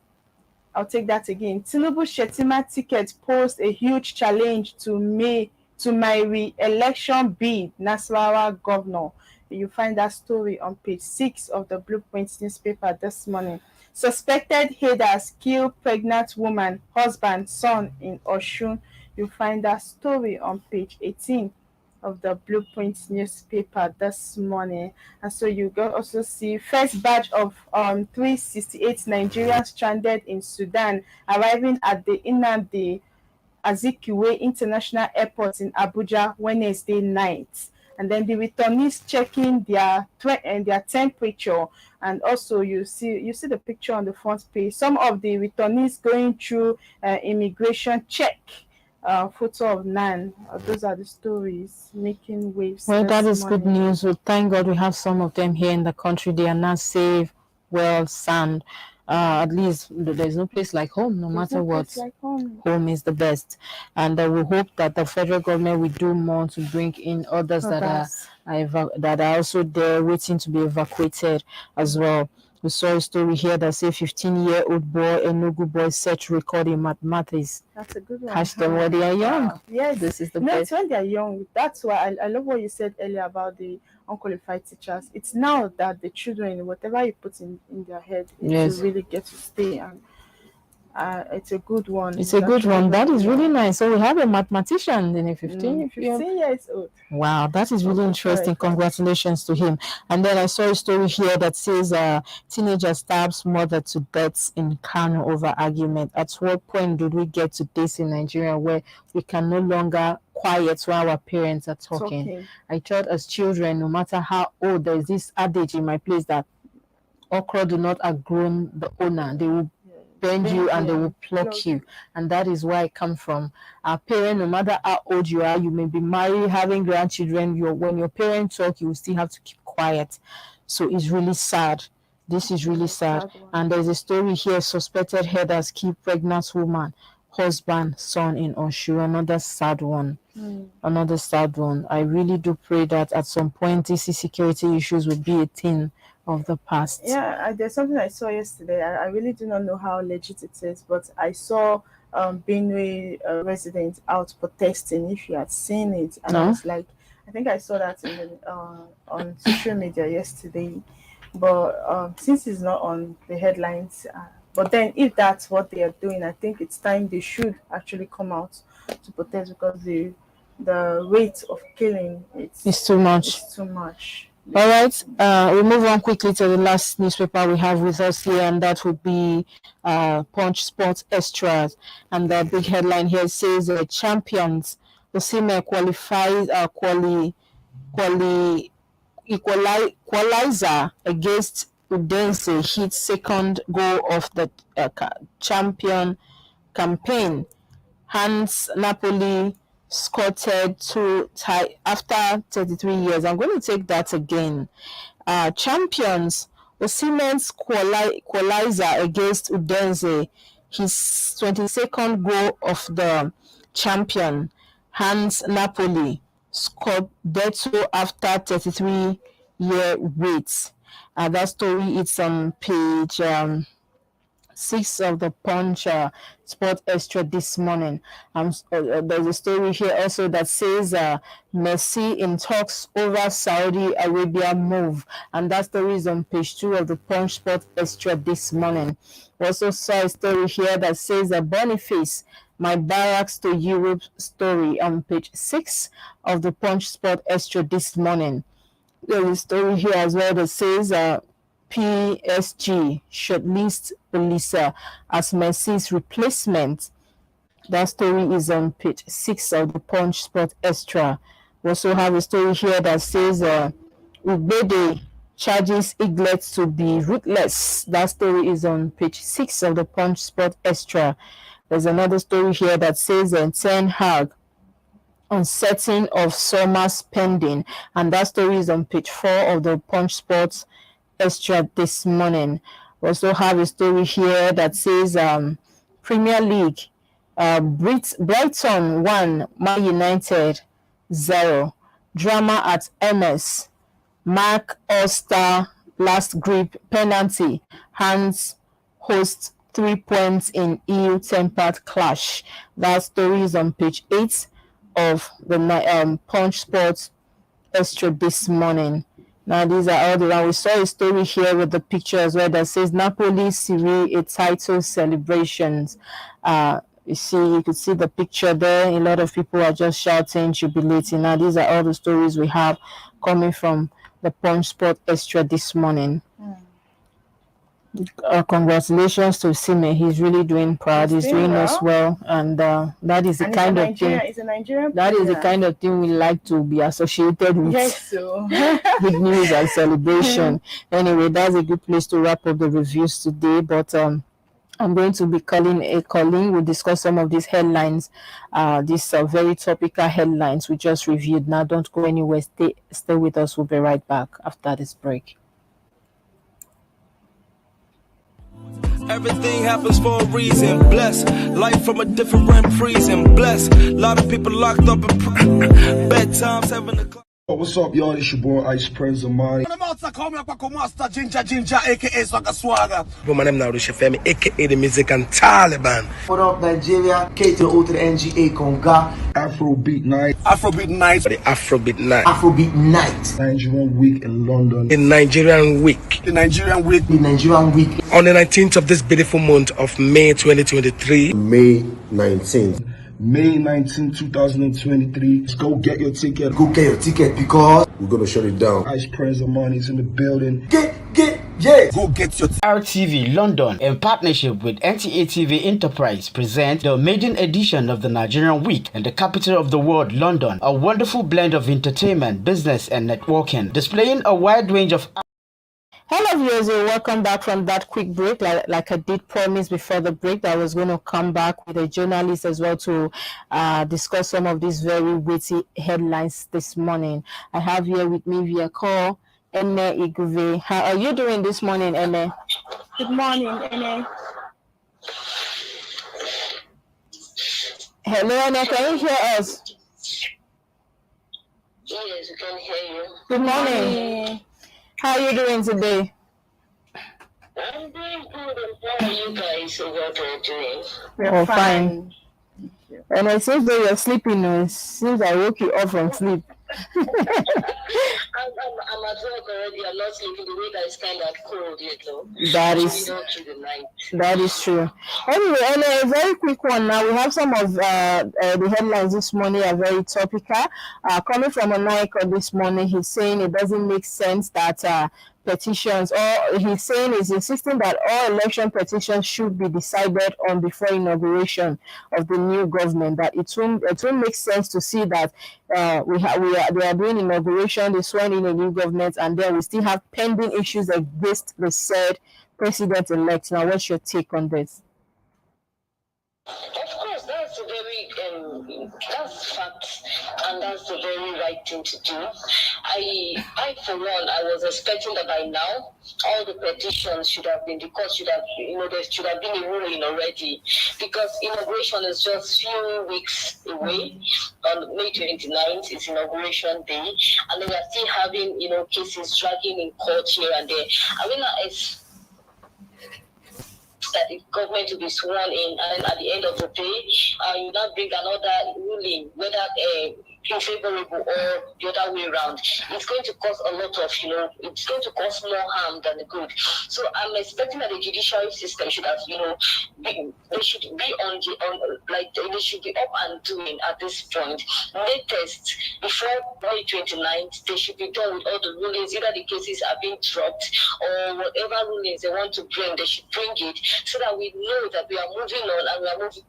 I'll take that again. Tinubu Shetima ticket posed a huge challenge to my re-election bid, Nasarawa governor. You find that story on page 6 of the Blueprint newspaper this morning. Suspected headers kill pregnant woman, husband, son in Osun. You find that story on page 18 of the Blueprint newspaper this morning. And so you can also see first batch of 368 Nigerians stranded in Sudan arriving at the Nnamdi Azikiwe International Airport in Abuja Wednesday night. And then the returnees checking their temperature, and also you see the picture on the front page. Some of the returnees going through immigration check. Photo of Nan. Those are the stories making waves. Well, that is morning. good news. We thank God we have some of them here in the country. They are not safe, well, sound. At least there's no place like home, no matter what. Like home. Home is the best. And we hope that the federal government will do more to bring in others that are also there waiting to be evacuated as well. We saw a story here that says 15-year-old boy, Enugu boy, set record in mathematics. That's a good one. Catch them when they are young. Wow. Yes, this is the best. When they are young. That's why I love what you said earlier about the unqualified teachers. It's now that the children, whatever you put in their head, to really get to stay, and it's a good one. It's a good one. That is really nice. So we have a mathematician in a 15 years old. Wow, that is really interesting. Congratulations to him. And then I saw a story here that says teenager stabs mother to death in Kano over argument. At what point did we get to this in Nigeria where we can no longer quiet while our parents are talking? I thought as children, no matter how old, there's this adage in my place that okra do not outgrow the owner. They will bend you and they will pluck you, and that is where I come from. Our parents, no matter how old you are, you may be married, having grandchildren, when your parents talk, you will still have to keep quiet. So it's really sad. This is really sad. And there's a story here: suspected herders keep pregnant woman, husband, son in Oshu. Another sad one. Another sad one. I really do pray that at some point these security issues will be a thing of the past. Yeah, there's something I saw yesterday. I really do not know how legit it is, but I saw Benue residents out protesting. If you had seen it, and I was like, I think I saw that on social media yesterday. But since it's not on the headlines, but then if that's what they are doing, I think it's time they should actually come out to protest, because the rate of killing it's too much. It's too much. All right, we'll move on quickly to the last newspaper we have with us here, and that would be Punch Sports Extras. And the big headline here says champions, the senior qualifies equalizer against Udense hits second goal of the champion campaign. Hans Napoli scored to tie after 33 years. I'm going to take that again. Champions, Osimhen's equalizer against Udense, his 22nd goal of the champion. Hans Napoli scored Beto after 33-year wait. That story is on page 6 of the Punch Sport Extra this morning. There's a story here also that says Messi in talks over Saudi Arabia move, and that story is on page 2 of the Punch Sport Extra this morning. We also saw a story here that says Boniface, my barracks to Europe story on page 6 of the Punch Sport Extra this morning. There's a story here as well that says PSG shortlist Olisa as Messi's replacement. That story is on page 6 of the Punch Sport Extra. We also have a story here that says Ubede charges Eaglet to be ruthless. That story is on page 6 of the Punch Sport Extra. There's another story here that says Ten Hag uncertain of summer spending, and that story is on page 4 of the Punch Sports Extra this morning. We also have a story here that says Premier League, Brighton 1, Man United 0. Drama at MS. Mark All-Star last grip penalty. Hands host 3 points in ill-tempered clash. That story is on page 8 of the Punch Sports Extra this morning. Now these are all the ones. We saw a story here with the picture as well that says Napoli Serie A title celebrations. You could see the picture there. A lot of people are just shouting, jubilating. Now these are all the stories we have coming from the Punch Sport Extra this morning. Congratulations to Sime. He's really doing proud. He's doing us well, and that is the kind of thing. It's a Nigerian. That is the kind of thing we like to be associated with. Yes, so good news and celebration. Anyway, that's a good place to wrap up the reviews today. But I'm going to be calling Colleen. We'll discuss some of these headlines, these very topical headlines we just reviewed. Now, don't go anywhere. Stay with us. We'll be right back after this break. Everything happens for a reason. Bless life from a different prison. Bless a lot of people locked up in bedtimes having a. Oh, what's up, y'all? It's your boy Ice Prince Amani. Ginger, aka Swagga. My name now is Femi, aka the Music and Taliban. What up, Nigeria? K to the O to the NGA Conga. Afrobeat Night. Afrobeat Night. The Afrobeat Night. Afrobeat Night. Nigerian Week in London. The Nigerian Week. The Nigerian Week. The Nigerian Week. On the 19th of this beautiful month of May 2023. May 19th. May 19, 2023. Let's go get your ticket. Go get your ticket because we're gonna shut it down. Ice Prince Amani's in the building. Yeah. Go get your RTV London, in partnership with NTA TV Enterprise, present the maiden edition of the Nigerian Week in the capital of the world, London. A wonderful blend of entertainment, business, and networking, displaying a wide range of. Hello viewers, welcome back from that quick break. Like I did promise before the break that I was going to come back with a journalist as well to discuss some of these very witty headlines this morning. I have here with me via call Ene Iguve. How are you doing this morning, Ene? Good morning, Ene. Hello, Ene, can you hear us? Yes, we can hear you. Good morning. How are you doing today? I'm doing good. And how are you guys? What are you doing? We're fine. And it seems that you're sleeping. It seems I woke you up from sleep. I'm at work already. I'm not sleeping. The weather is kind of cold, you know. That is true. Anyway, a very quick one now. We have some of the headlines this morning are very topical. Coming from Onaiko this morning, he's saying it doesn't make sense that petitions, or he's insisting that all election petitions should be decided on before inauguration of the new government. That it won't make sense to see that they are doing inauguration, they sworn in a new government, and then we still have pending issues against the said president-elect. Now, what's your take on this? Of course, that's a very that's fact, and that's the very right thing to do. I for one, I was expecting that by now all the petitions should have been, the court should have, there should have been a ruling already, because inauguration is just few weeks away. On May 29th is inauguration day, and then we are still having cases dragging in court here and there. I mean, it's that the government will be sworn in, and at the end of the day, you now bring another ruling, whether favorable or the other way around. It's going to cause a lot of, it's going to cause more harm than good. So I'm expecting that the judiciary system should have, they should be they should be up and doing at this point. Latest, before May 29th, they should be done with all the rulings, either the cases are being dropped or whatever rulings they want to bring, they should bring it, so that we know that we are moving on and we are moving,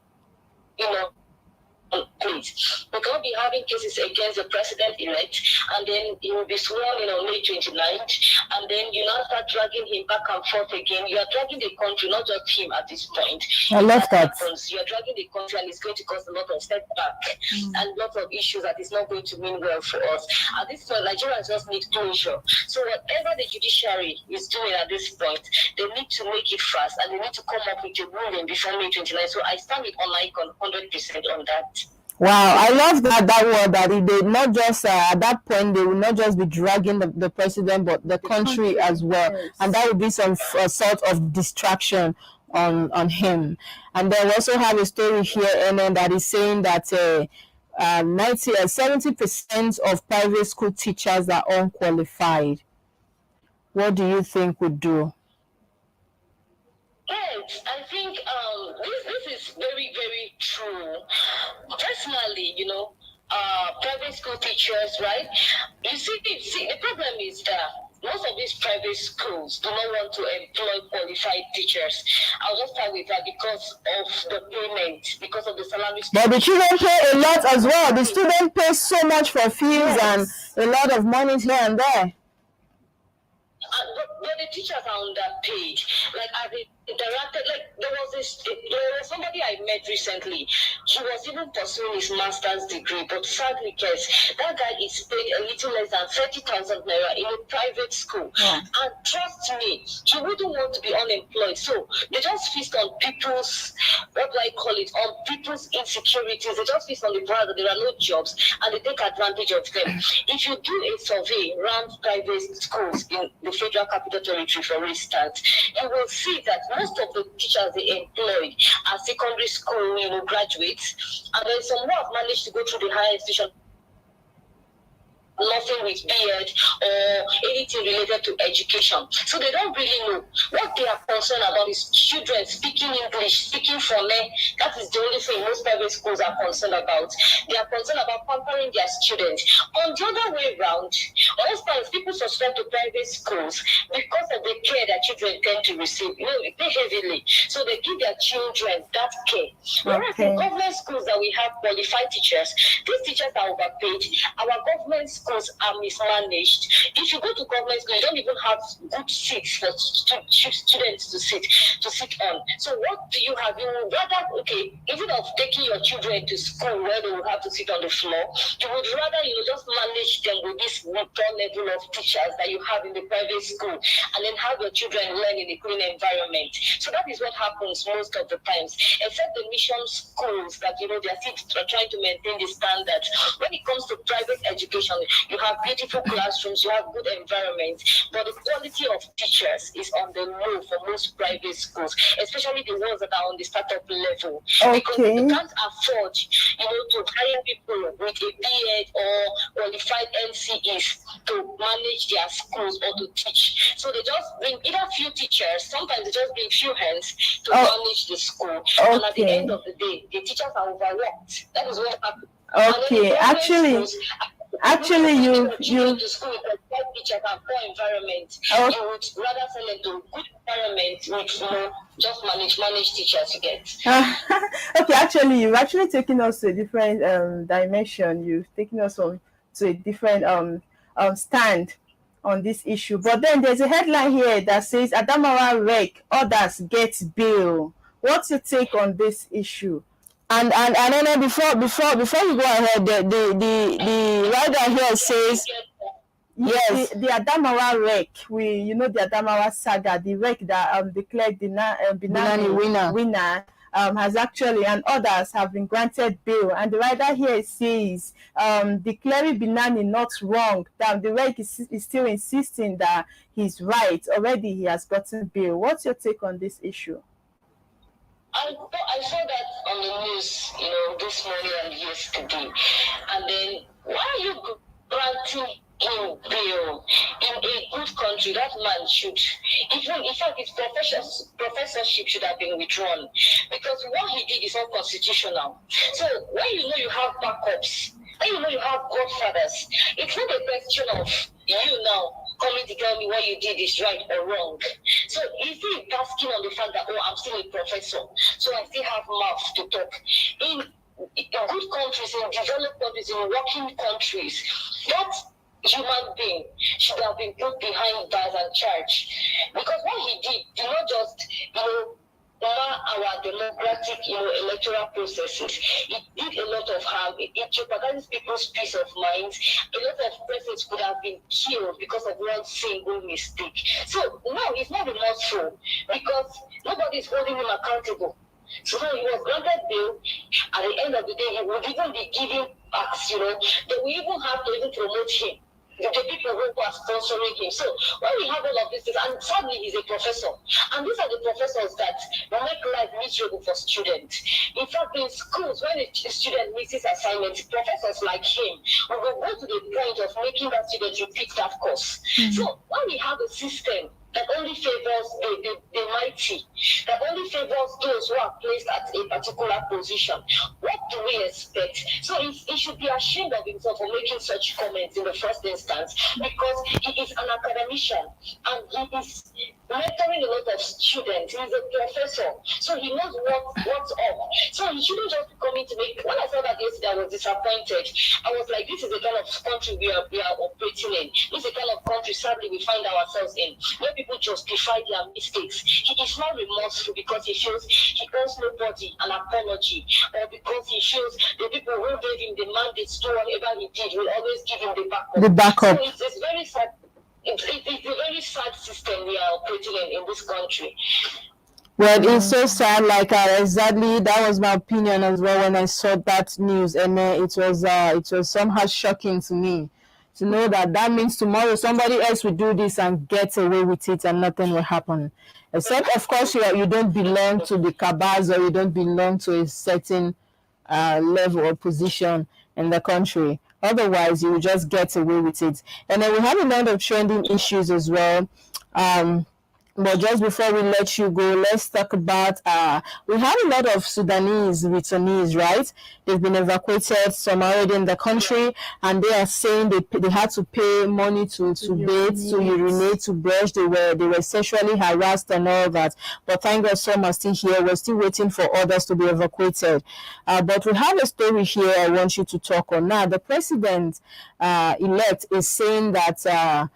please. We can't be having cases against the president-elect, and then he will be sworn in on May 29th, and then you now start dragging him back and forth again. You are dragging the country, not just him at this point. I love that. You are dragging the country, and it's going to cause a lot of setback and lots of issues that is not going to mean well for us. At this point, Nigerians just need closure. So whatever the judiciary is doing at this point, they need to make it fast, and they need to come up with a ruling before May 29th. So I stand with Onaikon 100% on that. Wow, I love that word, that they not just at that point they will not just be dragging the president, but the country as well, yes. And that will be some sort of distraction on him. And then we also have a story here, and then that is saying that 70% of private school teachers are unqualified. What do you think would do? Yes, I think this is very, very true. Personally, private school teachers, right? You see, the problem is that most of these private schools do not want to employ qualified teachers. I'll just start with that because of the payment, because of the salary. But the children pay a lot as well. The student pays so much for fees and a lot of money here and there. But the teachers are underpaid. Like, as they interacted, like, there was somebody I met recently. He was even pursuing his master's degree, but sadly, that guy is paid a little less than 30,000 naira in a private school. Yeah. And trust me, he wouldn't want to be unemployed. So they just feast on people's, what do I call it, on people's insecurities. They just feast on the fact that there are no jobs, and they take advantage of them. If you do a survey around private schools in the Federal Capital Territory, for instance, you will see that most of the teachers they employ are secondary school, graduates, and then some who have managed to go through the higher institution, nothing with BEd or anything related to education. So they don't really know. What they are concerned about is children speaking English, speaking Fone. That is the only thing most private schools are concerned about. They are concerned about pampering their students. On the other way around, most times people subscribe to private schools because of the care that children tend to receive. They pay heavily. So they give their children that care. Whereas in government schools that we have qualified teachers, these teachers are overpaid. Our government schools are mismanaged. If you go to government school, you don't even have good seats for students to sit on. So what do you have? You would rather, instead of taking your children to school where they will have to sit on the floor, you would rather just manage them with this poor level of teachers that you have in the private school, and then have your children learn in a clean environment. So that is what happens most of the times, except the mission schools that they are still trying to maintain the standards. When it comes to private education, you have beautiful classrooms, you have good environments, but the quality of teachers is on the low for most private schools, especially the ones that are on the startup level. Because they can't afford, to hire people with a BEd or qualified NCEs to manage their schools or to teach. So they just bring either few teachers, sometimes they just bring few hands to manage the school. And at the end of the day, the teachers are overworked. That is what happens. Actually, you to school with a poor teacher and poor environment. You would rather send them to good environment with just manage teachers you get. Actually, you've actually taken us to a different dimension. You've taken us to a different stand on this issue. But then there's a headline here that says Adamawa wreck, others get bail. What's your take on this issue? And then before you go ahead, the writer here says the Adamawa wreck. The Adamawa saga, the wreck that declared Binani winner has actually, and others have been granted bail. And the writer here says declaring Binani not wrong, that the wreck is still insisting that he's right. Already he has gotten bail. What's your take on this issue? I saw that on the news, this morning and yesterday. And then, why are you granting him bail? In a good country, that man should, in fact, his professorship should have been withdrawn. Because what he did is unconstitutional. So, when you have backups, when you have godfathers, it's not a question of you now coming to tell me what you did is right or wrong. So is he asking on the fact that, I'm still a professor, so I still have mouth to talk? In good countries, in developed countries, in working countries, that human being should have been put behind bars and charged. Because what he did not just, our democratic, electoral processes. It did a lot of harm. It jeopardizes people's peace of mind. A lot of persons could have been killed because of one single mistake. So no, he's not remorseful because nobody is holding him accountable. So he was granted bail. At the end of the day, he would even be giving acts. They will even have to even promote him. The people who are sponsoring him. So when we have all of these things, and sadly he's a professor, and these are the professors that make life miserable for students. In fact, in schools, when a student misses assignments, professors like him will go to the point of making that student repeat that course. So when we have a system that only favors the mighty, that only favors those who are placed at a particular position. What do we expect? So he should be ashamed of himself for making such comments in the first instance, because he is an academician and he is mentoring a lot of students. He's a professor, so he knows what's up. So he shouldn't just be coming to make. When I saw that yesterday, I was disappointed. I was like, this is the kind of country we are operating in. This is the kind of country, sadly, we find ourselves in, where people justify their mistakes. He is not remorseful because he feels he owes nobody an apology, or because he feels the people who gave him the mandate to do whatever he did will always give him the backup. The backup. So it's very sad. It's a very sad system we are operating in this country. Well, it's so sad. Like exactly, that was my opinion as well when I saw that news, and it was somehow shocking to me to know that means tomorrow somebody else will do this and get away with it, and nothing will happen. Except, of course, you don't belong to the cabals, or you don't belong to a certain level or position in the country. Otherwise, you will just get away with it. And then we have a lot of trending issues as well. But just before we let you go, let's talk about, we have a lot of Sudanese returnees, right? They've been evacuated, some already in the country, and they are saying they had to pay money to bathe, to urinate, to brush. They were sexually harassed and all that. But thank God some are still here. We're still waiting for others to be evacuated. But we have a story here I want you to talk on. Now, the president elect is saying that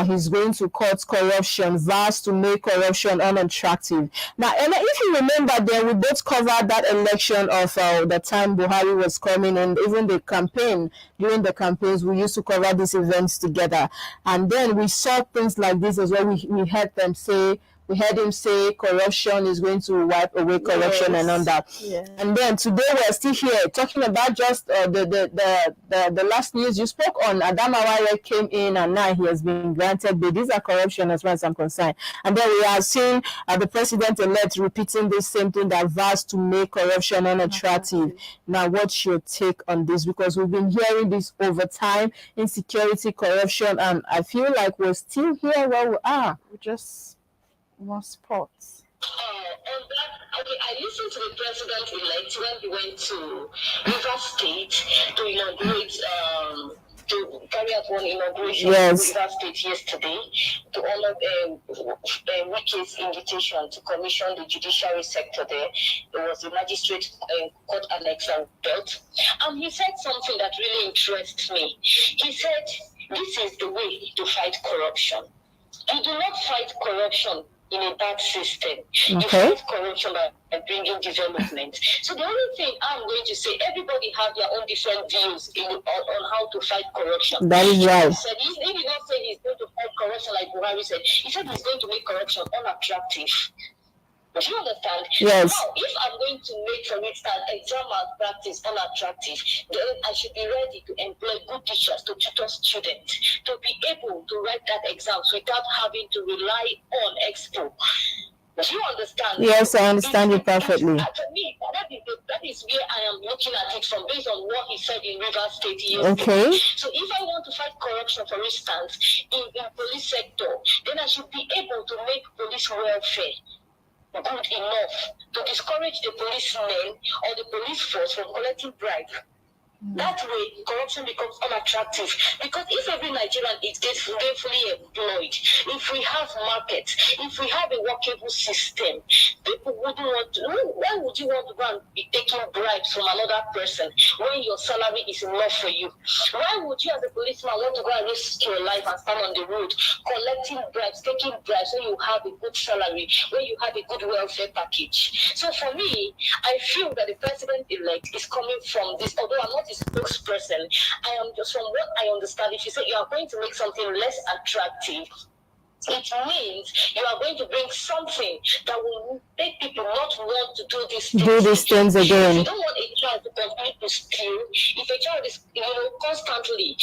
he's going to cut corruption, vows to make corruption unattractive. Now, and if you remember, then we both covered that election of the time Buhari was coming, and even the campaign, during the campaigns, we used to cover these events together. And then we saw things like this as well. We heard him say corruption is going to wipe away corruption, and all that. Yeah. And then today we're still here talking about just the last news you spoke on. Adam Aware came in, and now he has been granted bail. These are corruption as far as I'm concerned. And then we are seeing the president-elect repeating the same thing, that vows to make corruption unattractive. Now, what's your take on this? Because we've been hearing this over time, insecurity, corruption, and I feel like we're still here where we are. We just more sports. On that, okay, I listened to the president-elect when he went to River State to inaugurate, to carry out one inauguration in River State yesterday to honor Wakeup's invitation to commission the judiciary sector there. There was the magistrate court annex and built. And he said something that really interests me. He said, this is the way to fight corruption. You do not fight corruption in a bad system. You fight corruption by bringing development. So the only thing I'm going to say, everybody have their own different views on how to fight corruption. That is right. He did not say he's going to fight corruption like Buhari said. He said he's going to make corruption unattractive. Do you understand? Yes. Now, if I'm going to make, for instance, exam malpractice unattractive, then I should be ready to employ good teachers to tutor students, to be able to write that exams without having to rely on expo. Do you understand? Yes, I understand you perfectly. To me, that is where I am looking at it from, based on what he said in River State yesterday. Okay. So if I want to fight corruption, for instance, in the police sector, then I should be able to make police welfare good enough to discourage the policemen or the police force from collecting bribes. That way, corruption becomes unattractive. Because if every Nigerian is gainfully employed, if we have markets, if we have a workable system, people wouldn't want to. Why would you want to go and be taking bribes from another person when your salary is enough for you? Why would you, as a policeman, want to go and risk your life and stand on the road collecting bribes, taking bribes when you have a good salary, when you have a good welfare package? So for me, I feel that the president-elect is coming from this, although I'm not a spokesperson, I am just, from what I understand, if you say you are going to make something less attractive, it means you are going to bring something that will make people not want to do these things again. If you don't want a child to continue to steal, if a child is constantly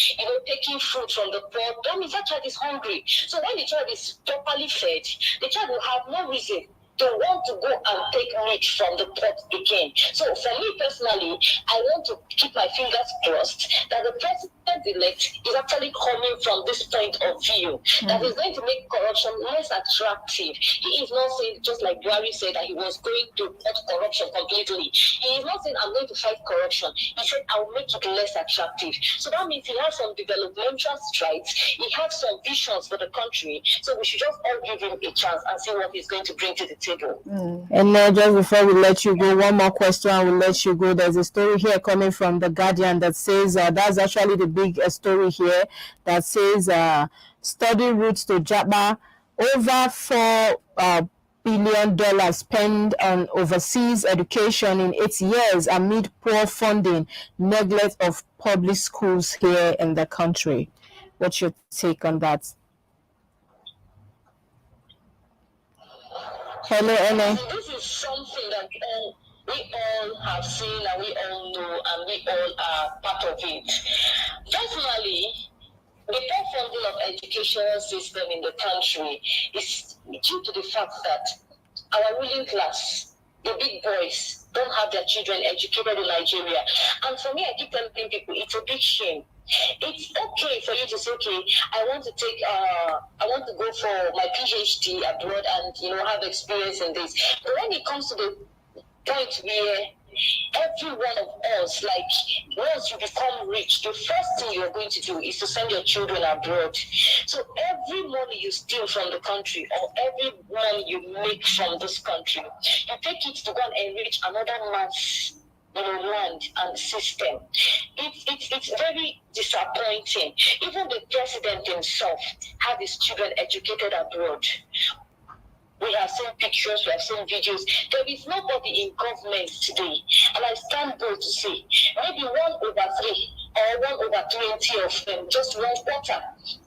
taking food from the pot, that means that child is hungry. So when the child is properly fed, the child will have no reason to want to go and take meat from the pot again. So for me personally, I want to keep my fingers crossed that the president president-elect is actually coming from this point of view that is going to make corruption less attractive. He is not saying, just like Buhari said, that he was going to cut corruption completely. He is not saying, I'm going to fight corruption. He said, I'll make it less attractive. So that means he has some developmental strides. He has some visions for the country. So we should just all give him a chance and see what he's going to bring to the table. And just before we let you go, one more question and we'll let you go. There's a story here coming from The Guardian that says, that's actually the big story here, that says study routes to Japa, over $4 billion spent on overseas education in 8 years amid poor funding, neglect of public schools here in the country. What's your take on that? Hello, Ene. This is something that we all have seen and we all know and we all are part of it. Personally, the poor funding of education system in the country is due to the fact that our ruling class, the big boys, don't have their children educated in Nigeria. And for me, I keep telling people it's a big shame. It's okay for you to say, okay, I want to go for my PhD abroad and have experience in this. But when it comes to the point where every one of us, like, once you become rich, the first thing you're going to do is to send your children abroad. So every money you steal from the country or every money you make from this country, you take it to go and enrich another man's land and system. It's very disappointing. Even the president himself had his children educated abroad. We have seen pictures, we have seen videos. There is nobody in government today, and I stand bold to say, maybe 1/3 or 1/20 of them, just 1/4,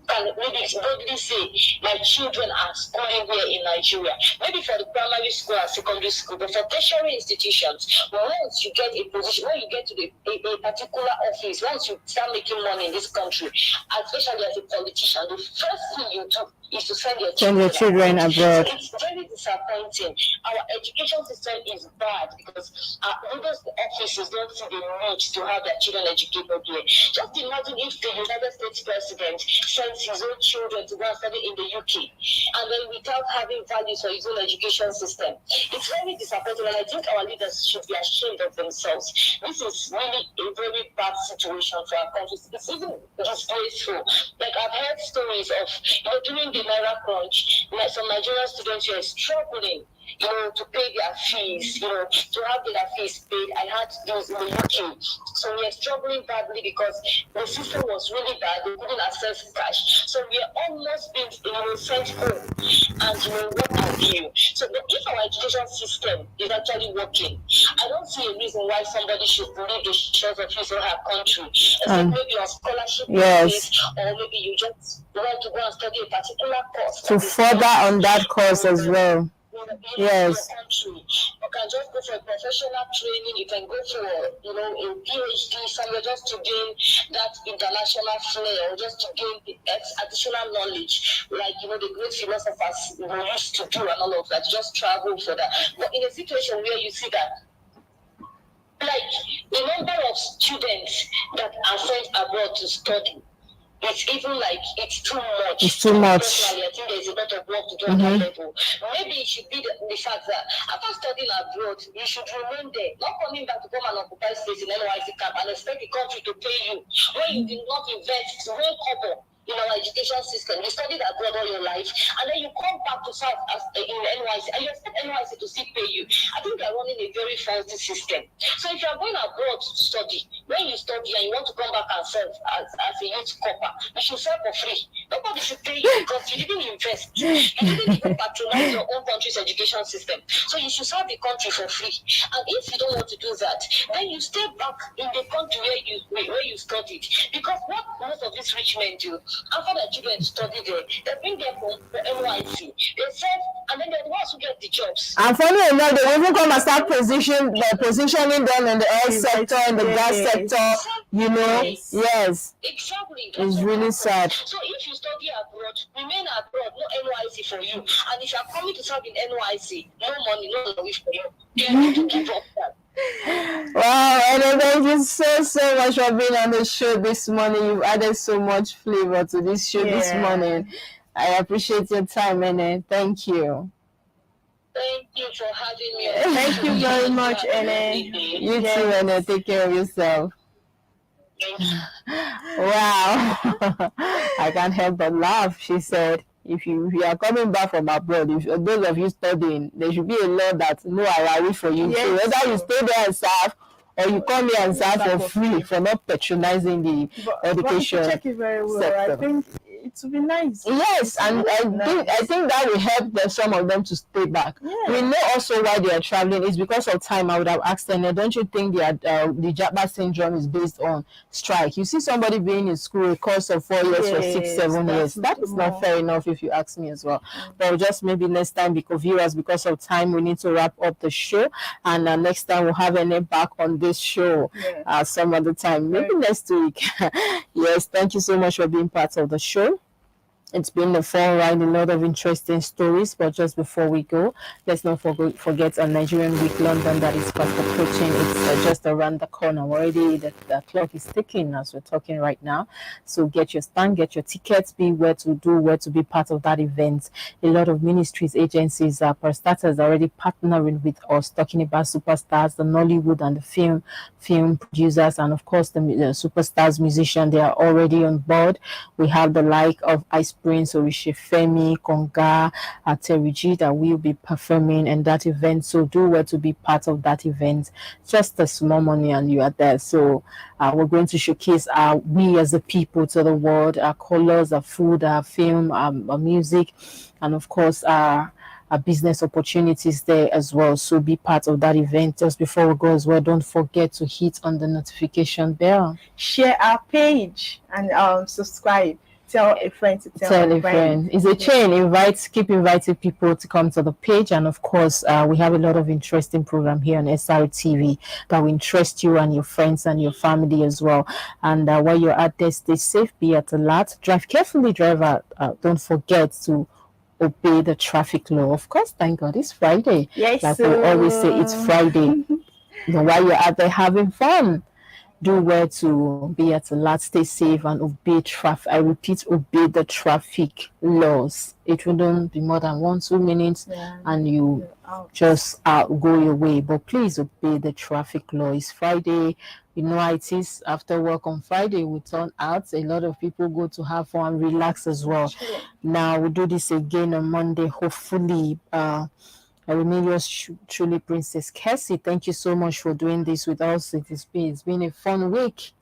can maybe boldly say, my children are schooling here in Nigeria. Maybe for the primary school and secondary school, but for tertiary institutions, once you get a position, when you get to a particular office, once you start making money in this country, especially as a politician, the first thing you do is to send your children abroad. So it's very disappointing. Our education system is bad because those offices don't see the need to have their children educated here. Just imagine if the United States president sends his own children to go and study in the UK, and then without having values for his own education system. It's very disappointing, and I think our leaders should be ashamed of themselves. This is really a very bad situation for our country. It's even disgraceful. Like, I've heard stories of, during the Naira crunch, some Nigerian students were struggling, to pay their fees, to have their fees paid. I had those in the UK. So we are struggling badly because the system was really bad. They couldn't access cash. So we are almost being, sent home. And, what have you. So if our education system is actually working, I don't see a reason why somebody should leave the shores of his or her country. Except maybe on scholarship basis, or maybe you just want to go and study a particular course. To further on that course as well. Yes. You can just go for a professional training. You can go for, a PhD somewhere just to gain that international flair, or just to gain additional knowledge, like the great philosophers used to do, and all of that. Just travel for that. But in a situation where you see that, like, the number of students that are sent abroad to study, it's even like it's too much. It's too much. Personally, I think there's a lot of work to do on that level. Maybe it should be the fact that after studying abroad, you should remain there, not coming back to come and occupy space in NYC camp and expect the country to pay you when you did not invest one kobo in our education system. You studied abroad all your life, and then you come back to serve in NYC, and you expect NYC to still pay you. I think they're running a very faulty system. So if you're going abroad to study, when you study and you want to come back and serve as a youth corper, you should serve for free. Nobody should pay you because you didn't invest. You didn't even patronize your own country's education system. So you should serve the country for free. And if you don't want to do that, then you stay back in the country where you studied. Because what most of these rich men do, after their children study there, they bring them home for NYC. They serve, and then they're the ones who get the jobs. And funny enough, they even come and start positioning them in the oil sector, in the gas sector, Yes. Exactly. It's really sad. So if you study abroad, remain abroad, no NYC for you. And if you're coming to serve in NYC, no money, no life for you. You have to give up that. Wow, and thank you so much for being on the show this morning. You've added so much flavor to this show this morning. I appreciate your time, and thank you. Thank you for having me. Thank you very much, Ene. You too, Ene. Take care of yourself. Wow. I can't help but laugh. She said, if you are coming back from abroad, if those of you studying, there should be a law that no arrival for you. So whether you stay there and serve or you come here and serve for free for not patronizing the education check it very well. sector. I think it would be nice. Yes, and I think that will help some of them to stay back. We know also why they are traveling is because of time. I would have asked them, don't you think the Japa syndrome is based on strike? You see somebody being in school a course of 4 years for 6-7 years. That is not fair enough if you ask me as well. But just maybe next time, because viewers, because of time, we need to wrap up the show. And next time we'll have Ene back on this show some other time, maybe next week. Yes, thank you so much for being part of the show. It's been a fun ride, a lot of interesting stories. But just before we go, let's not forget a Nigerian Week London that is fast approaching. It's just around the corner already. The clock is ticking as we're talking right now. So get your stand, get your tickets, be where to be part of that event. A lot of ministries, agencies, for starters, already partnering with us, talking about superstars, the Nollywood and the film producers, and of course the superstars musicians. They are already on board. We have the like of Ice Prince, Orishefemi, Konga, Teriji that will be performing in that event. So do well to be part of that event. Just a small money and you are there. So we're going to showcase we as a people to the world, our colors, our food, our film, our music, and of course our business opportunities there as well. So be part of that event. Just before we go as well, don't forget to hit on the notification bell. Share our page and subscribe. Tell a friend to tell a friend. It's a chain. Keep inviting people to come to the page. And of course, we have a lot of interesting program here on SRTV that will interest you and your friends and your family as well. And while you're out there, stay safe, be at alert, drive carefully, driver. Don't forget to obey the traffic law. Of course, thank God it's Friday. Yes, like we always say, it's Friday. While you're out there having fun, do well to be at alert, stay safe, and obey traffic. I repeat, obey the traffic laws. It wouldn't be more than 1-2 minutes, and you just go your way. But please obey the traffic law. It's Friday. You know how it is. After work on Friday, we turn out. A lot of people go to have fun and relax as well. Now we'll do this again on Monday, hopefully. I remain yours truly, Princess KESSY. Thank you so much for doing this with us. It's been a fun week.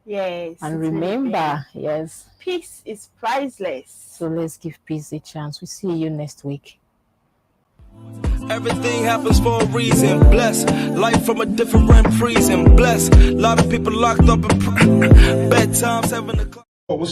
Yes. And remember, yes, peace is priceless. So let's give peace a chance. We'll see you next week. Everything happens for a reason. Bless life from a different prison. Bless a lot of people locked up in bedtime 7 o'clock.